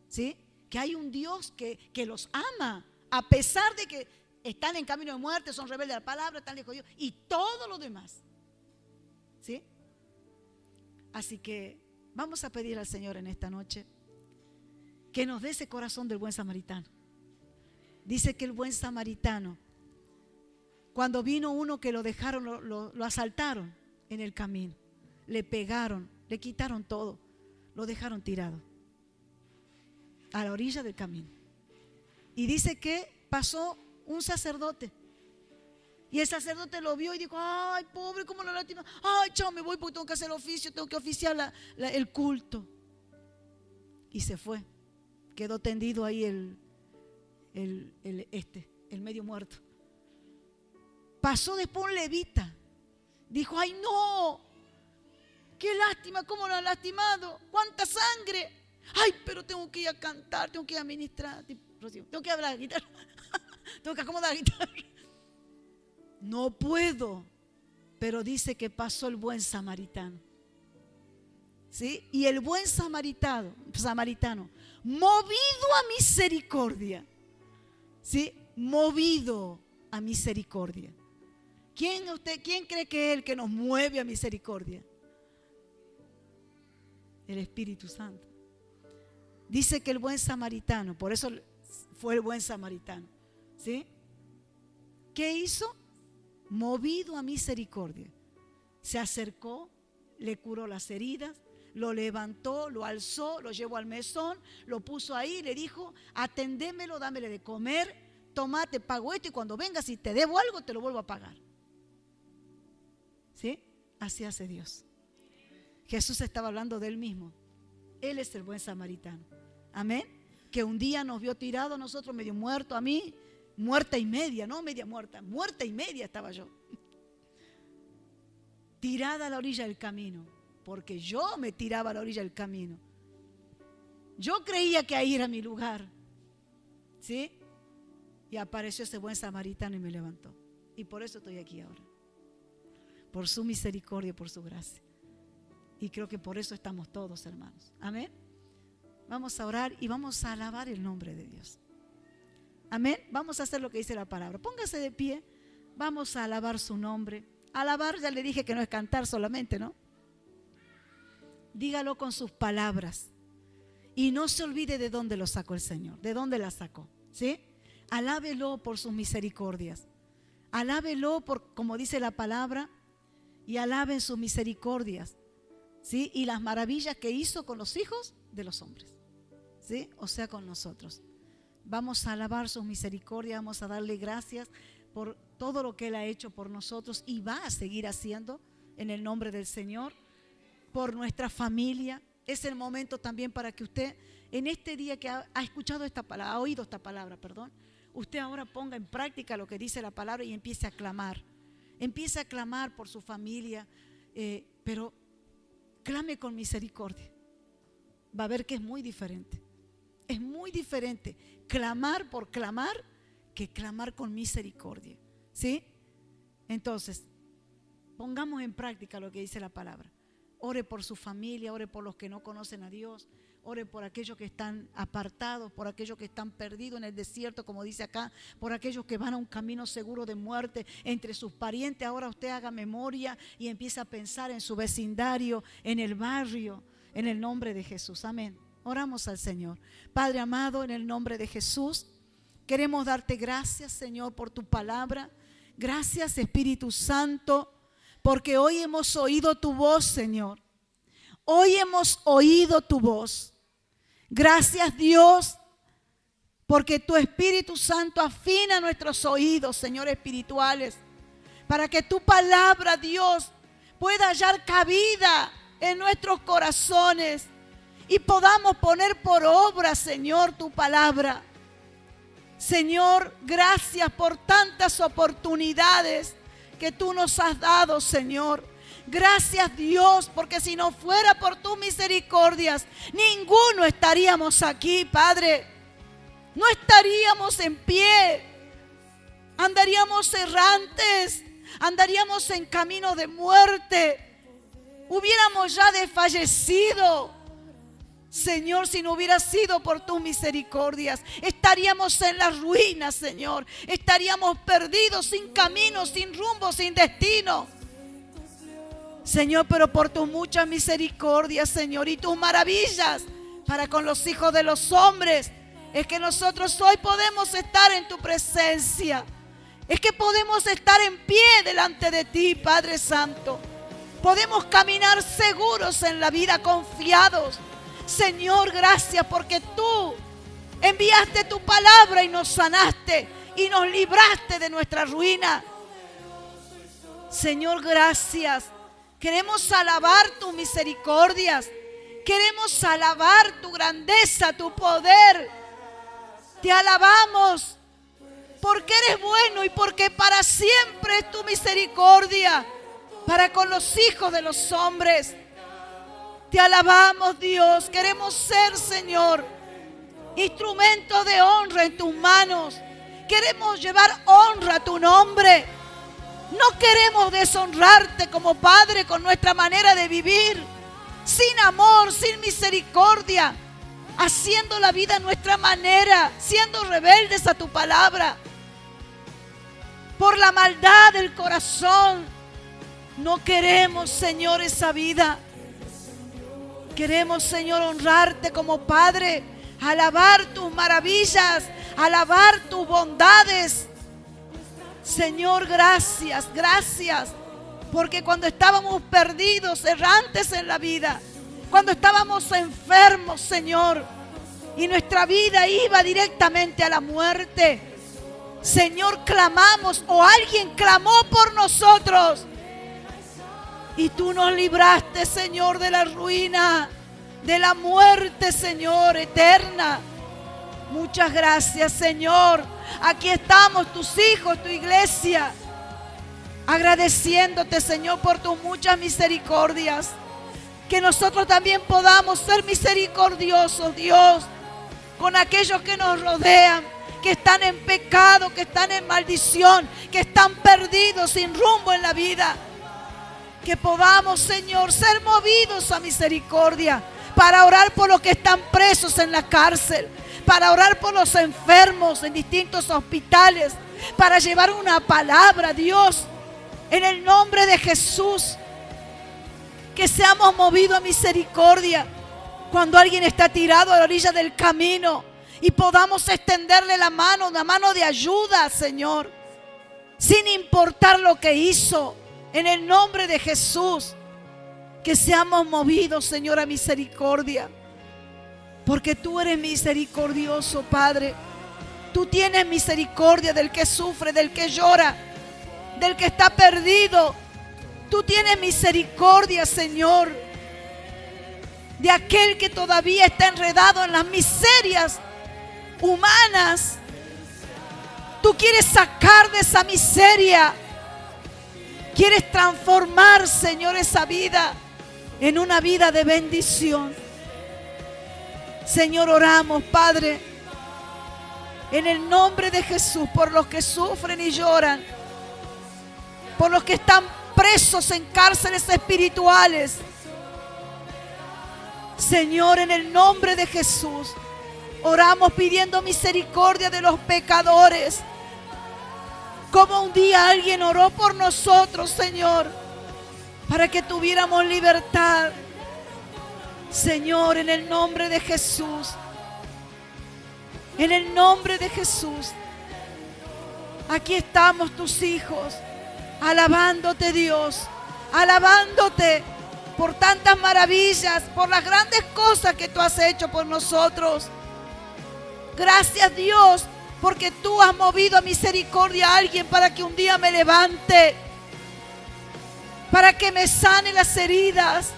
¿sí? Que hay un Dios que los ama a pesar de que están en camino de muerte, son rebeldes a la palabra, están lejos de Dios y todo lo demás, ¿sí? Así que vamos a pedir al Señor en esta noche que nos dé ese corazón del buen samaritano. Dice que el buen samaritano, cuando vino uno que lo dejaron, lo asaltaron en el camino, le pegaron, le quitaron todo, lo dejaron tirado a la orilla del camino. Y dice que pasó un sacerdote. Y el sacerdote lo vio y dijo, ay, pobre, ¿cómo lo lastima? Ay, chao, me voy porque tengo que hacer el oficio, tengo que oficiar el culto. Y se fue. Quedó tendido ahí el medio muerto. Pasó después un levita. Dijo, ay, no, qué lástima, ¿cómo lo han lastimado? ¿Cuánta sangre? Ay, pero tengo que ir a cantar, tengo que ir a ministrar, tengo que hablar la guitarra, tengo que acomodar la guitarra. No puedo, pero dice que pasó el buen samaritano, ¿sí? Y el buen samaritano, movido a misericordia, ¿sí? Movido a misericordia. ¿Quién cree que es el que nos mueve a misericordia? El Espíritu Santo. Dice que el buen samaritano, por eso fue el buen samaritano, ¿sí? ¿Qué hizo? Movido a misericordia, se acercó, le curó las heridas, lo levantó, lo alzó, lo llevó al mesón, lo puso ahí, le dijo, atendémelo, dámele de comer, tomate, pago esto y cuando vengas si te debo algo te lo vuelvo a pagar. ¿Sí? Así hace Dios. Jesús estaba hablando de Él mismo. Él es el buen samaritano. Amén. Que un día nos vio tirado a nosotros medio muerto, a mí muerta y media, no media muerta, muerta y media estaba yo. Tirada a la orilla del camino, porque yo me tiraba a la orilla del camino. Yo creía que ahí era mi lugar, ¿sí? Y apareció ese buen samaritano y me levantó. Y por eso estoy aquí ahora. Por su misericordia, por su gracia. Y creo que por eso estamos todos, hermanos. Amén. Vamos a orar y vamos a alabar el nombre de Dios. Amén. Vamos a hacer lo que dice la palabra. Póngase de pie. Vamos a alabar su nombre. Alabar, ya le dije que no es cantar solamente, ¿no? Dígalo con sus palabras. Y no se olvide de dónde lo sacó el Señor. De dónde la sacó. ¿Sí? Alábelo por sus misericordias. Alábelo por, como dice la palabra, y alaben sus misericordias, ¿sí? Y las maravillas que hizo con los hijos de los hombres, ¿sí? O sea, con nosotros. Vamos a alabar sus misericordias, vamos a darle gracias por todo lo que Él ha hecho por nosotros y va a seguir haciendo en el nombre del Señor, por nuestra familia. Es el momento también para que usted, en este día que ha escuchado esta palabra, ha oído esta palabra, perdón, usted ahora ponga en práctica lo que dice la palabra y empiece a clamar. Empiece a clamar por su familia, pero clame con misericordia. va a ver que es muy diferente. Es muy diferente clamar por clamar que clamar con misericordia, ¿sí? Entonces, pongamos en práctica lo que dice la palabra. Ore por su familia, ore por los que no conocen a Dios, ore por aquellos que están apartados, por aquellos que están perdidos en el desierto, como dice acá, por aquellos que van a un camino seguro de muerte entre sus parientes. Ahora usted haga memoria y empieza a pensar en su vecindario, en el barrio, en el nombre de Jesús. Amén. Oramos al Señor. Padre amado, en el nombre de Jesús, queremos darte gracias, Señor, por tu palabra. Gracias, Espíritu Santo, porque hoy hemos oído tu voz, Señor. Hoy hemos oído tu voz. Gracias, Dios, porque tu Espíritu Santo afina nuestros oídos, Señor, espirituales, para que tu palabra, Dios, pueda hallar cabida en nuestros corazones y podamos poner por obra, Señor, tu palabra. Señor, gracias por tantas oportunidades que tú nos has dado, Señor. Gracias, Dios, porque si no fuera por tus misericordias, ninguno estaríamos aquí, Padre. No estaríamos en pie. Andaríamos errantes, andaríamos en camino de muerte. Hubiéramos ya desfallecido. Señor, si no hubiera sido por tus misericordias, estaríamos en las ruinas, Señor. Estaríamos perdidos, sin camino, sin rumbo, sin destino. Señor, pero por tus muchas misericordias, Señor, y tus maravillas para con los hijos de los hombres, es que nosotros hoy podemos estar en tu presencia. Es que podemos estar en pie delante de ti, Padre Santo. Podemos caminar seguros en la vida, confiados. Señor, gracias porque tú enviaste tu palabra y nos sanaste y nos libraste de nuestra ruina. Señor, gracias. Queremos alabar tus misericordias. Queremos alabar tu grandeza, tu poder. Te alabamos porque eres bueno y porque para siempre es tu misericordia para con los hijos de los hombres. Te alabamos, Dios. Queremos ser, Señor, instrumento de honra en tus manos. Queremos llevar honra a tu nombre. No queremos deshonrarte como Padre con nuestra manera de vivir, sin amor, sin misericordia, haciendo la vida a nuestra manera, siendo rebeldes a tu palabra. Por la maldad del corazón, no queremos, Señor, esa vida. Queremos, Señor, honrarte como Padre, alabar tus maravillas, alabar tus bondades. Señor, gracias, gracias, porque cuando estábamos perdidos, errantes en la vida, cuando estábamos enfermos, Señor, y nuestra vida iba directamente a la muerte, Señor, clamamos o alguien clamó por nosotros y tú nos libraste, Señor, de la ruina, de la muerte, Señor, eterna. Muchas gracias, Señor. Aquí estamos, tus hijos, tu iglesia, agradeciéndote, Señor, por tus muchas misericordias. Que nosotros también podamos ser misericordiosos, Dios, con aquellos que nos rodean, que están en pecado, que están en maldición, que están perdidos, sin rumbo en la vida. Que podamos, Señor, ser movidos a misericordia para orar por los que están presos en la cárcel, para orar por los enfermos en distintos hospitales, para llevar una palabra, Dios, en el nombre de Jesús. Que seamos movidos a misericordia cuando alguien está tirado a la orilla del camino y podamos extenderle la mano de ayuda, Señor, sin importar lo que hizo, en el nombre de Jesús. Que seamos movidos, Señor, a misericordia, porque tú eres misericordioso, Padre. Tú tienes misericordia del que sufre, del que llora, del que está perdido. Tú tienes misericordia, Señor, de aquel que todavía está enredado en las miserias humanas. Tú quieres sacar de esa miseria. Quieres transformar, Señor, esa vida en una vida de bendición. Señor, oramos, Padre, en el nombre de Jesús, por los que sufren y lloran, por los que están presos en cárceles espirituales. Señor, en el nombre de Jesús, oramos pidiendo misericordia de los pecadores, como un día alguien oró por nosotros, Señor, para que tuviéramos libertad. Señor, en el nombre de Jesús, en el nombre de Jesús, aquí estamos tus hijos, alabándote, Dios, alabándote por tantas maravillas, por las grandes cosas que tú has hecho por nosotros. Gracias, Dios, porque tú has movido a misericordia a alguien para que un día me levante, para que me sane las heridas,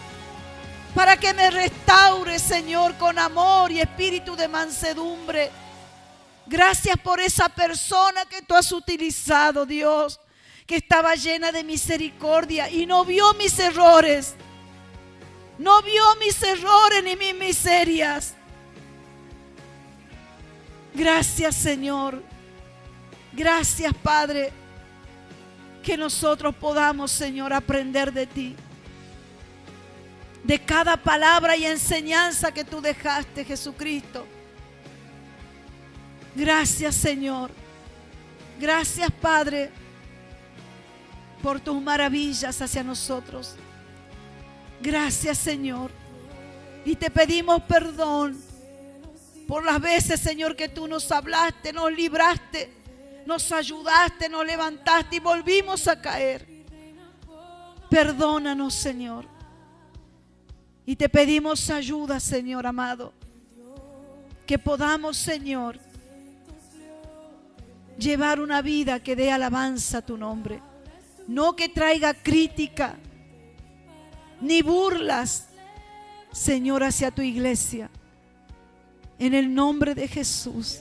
para que me restaure, Señor, con amor y espíritu de mansedumbre. Gracias por esa persona que tú has utilizado, Dios, que estaba llena de misericordia y no vio mis errores, no vio mis errores ni mis miserias. Gracias, Señor. Gracias, Padre, que nosotros podamos, Señor, aprender de ti, de cada palabra y enseñanza que tú dejaste, Jesucristo. Gracias, Señor. Gracias, Padre, por tus maravillas hacia nosotros. Gracias, Señor. Y te pedimos perdón por las veces, Señor, que tú nos hablaste, nos libraste, nos ayudaste, nos levantaste y volvimos a caer. Perdónanos, Señor. Y te pedimos ayuda, Señor amado, que podamos, Señor, llevar una vida que dé alabanza a tu nombre, no que traiga crítica ni burlas, Señor, hacia tu iglesia. En el nombre de Jesús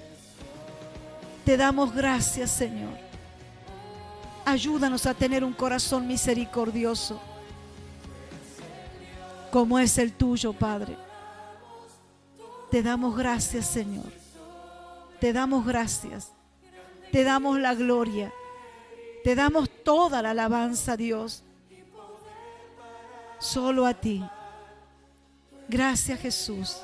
te damos gracias, Señor. Ayúdanos a tener un corazón misericordioso como es el tuyo, Padre. Te damos gracias, Señor. Te damos gracias. Te damos la gloria. Te damos toda la alabanza, Dios. Solo a ti. Gracias, Jesús.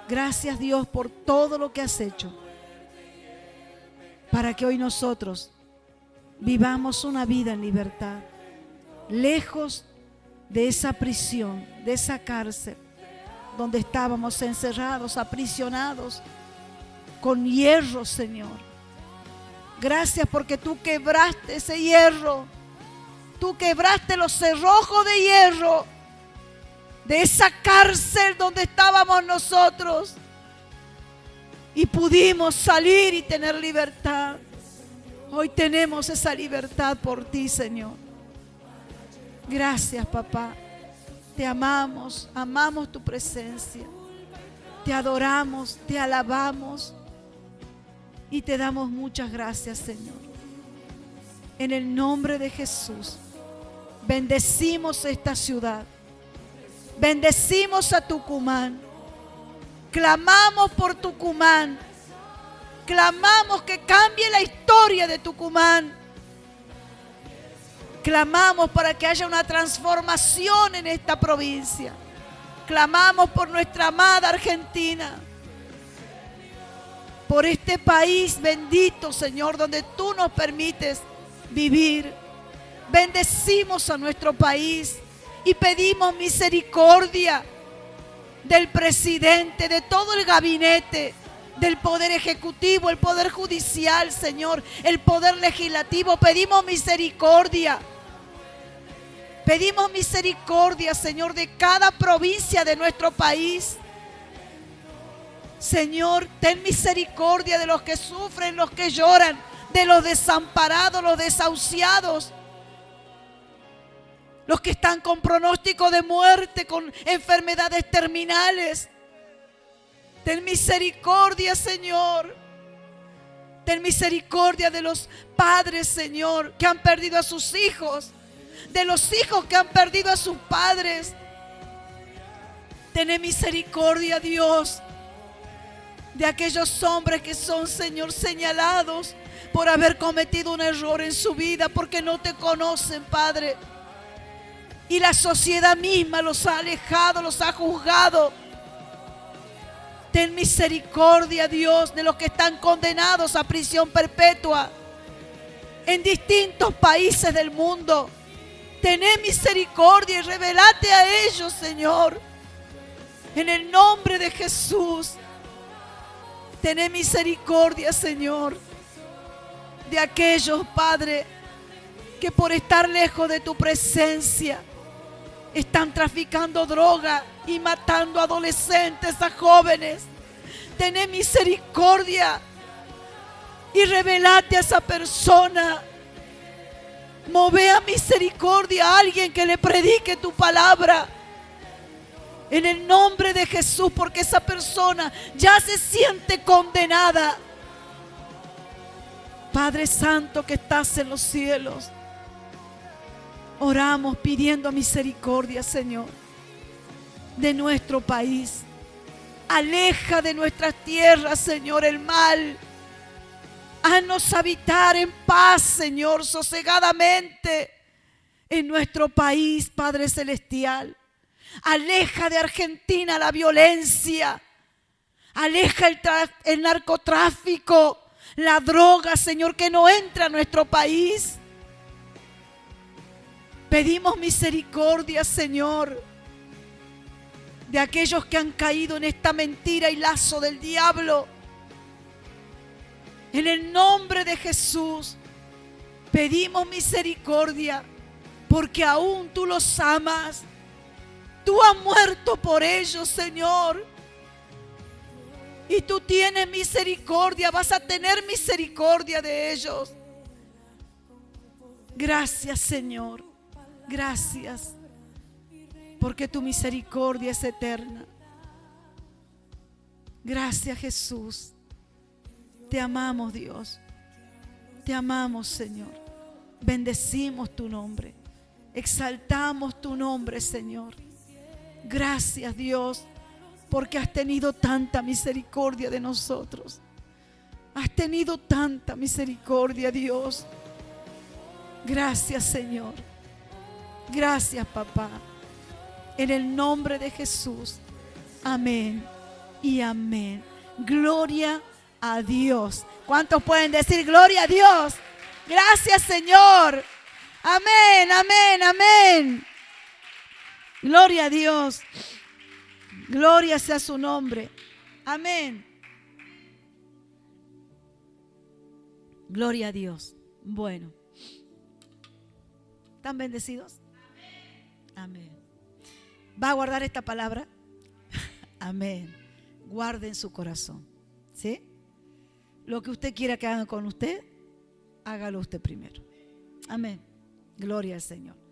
Gracias, Dios, por todo lo que has hecho, para que hoy nosotros vivamos una vida en libertad, lejos de esa prisión, de esa cárcel donde estábamos encerrados, aprisionados con hierro, Señor. Gracias porque tú quebraste ese hierro, tú quebraste los cerrojos de hierro de esa cárcel donde estábamos nosotros y pudimos salir y tener libertad. Hoy tenemos esa libertad por ti, Señor. Gracias, papá. Te amamos, amamos tu presencia. Te adoramos, te alabamos y te damos muchas gracias, Señor. En el nombre de Jesús, bendecimos esta ciudad. Bendecimos a Tucumán. Clamamos por Tucumán. Clamamos que cambie la historia de Tucumán. Clamamos para que haya una transformación en esta provincia. Clamamos por nuestra amada Argentina. Por este país bendito, Señor, donde tú nos permites vivir. Bendecimos a nuestro país. Y pedimos misericordia del presidente, de todo el gabinete, del poder ejecutivo, el poder judicial, Señor, el poder legislativo. Pedimos misericordia. Pedimos misericordia, Señor, de cada provincia de nuestro país. Señor, ten misericordia de los que sufren, los que lloran, de los desamparados, los desahuciados, los que están con pronóstico de muerte, con enfermedades terminales. Ten misericordia, Señor. Ten misericordia de los padres, Señor, que han perdido a sus hijos, de los hijos que han perdido a sus padres. Ten misericordia, Dios, de aquellos hombres que son, Señor, señalados por haber cometido un error en su vida, porque no te conocen, Padre. Y la sociedad misma los ha alejado, los ha juzgado. Ten misericordia, Dios, de los que están condenados a prisión perpetua en distintos países del mundo. Ten misericordia y revelate a ellos, Señor, en el nombre de Jesús. Ten misericordia, Señor, de aquellos, Padre, que por estar lejos de tu presencia están traficando droga y matando adolescentes, a jóvenes. Ten misericordia y revelate a esa persona. Move a misericordia a alguien que le predique tu palabra en el nombre de Jesús, porque esa persona ya se siente condenada. Padre Santo que estás en los cielos, oramos pidiendo misericordia, Señor, de nuestro país. Aleja de nuestras tierras, Señor, el mal. Haznos habitar en paz, Señor, sosegadamente en nuestro país, Padre Celestial. Aleja de Argentina la violencia. Aleja el narcotráfico, la droga, Señor, que no entra a nuestro país. Pedimos misericordia, Señor, de aquellos que han caído en esta mentira y lazo del diablo. En el nombre de Jesús, pedimos misericordia, porque aún tú los amas. Tú has muerto por ellos, Señor. Y tú tienes misericordia, vas a tener misericordia de ellos. Gracias, Señor. Gracias, porque tu misericordia es eterna. Gracias, Jesús. Te amamos, Dios. Te amamos, Señor. Bendecimos tu nombre. Exaltamos tu nombre, Señor. Gracias, Dios, porque has tenido tanta misericordia de nosotros. Has tenido tanta misericordia, Dios. Gracias, Señor. Gracias, papá. En el nombre de Jesús. Amén y amén. Gloria a Dios. ¿Cuántos pueden decir gloria a Dios? Gracias, Señor. Amén, amén, amén. Gloria a Dios. Gloria sea su nombre. Amén. Gloria a Dios. Bueno. ¿Están bendecidos? Amén. ¿Va a guardar esta palabra? Amén. Guarde en su corazón. ¿Sí? Lo que usted quiera que hagan con usted, hágalo usted primero. Amén. Gloria al Señor.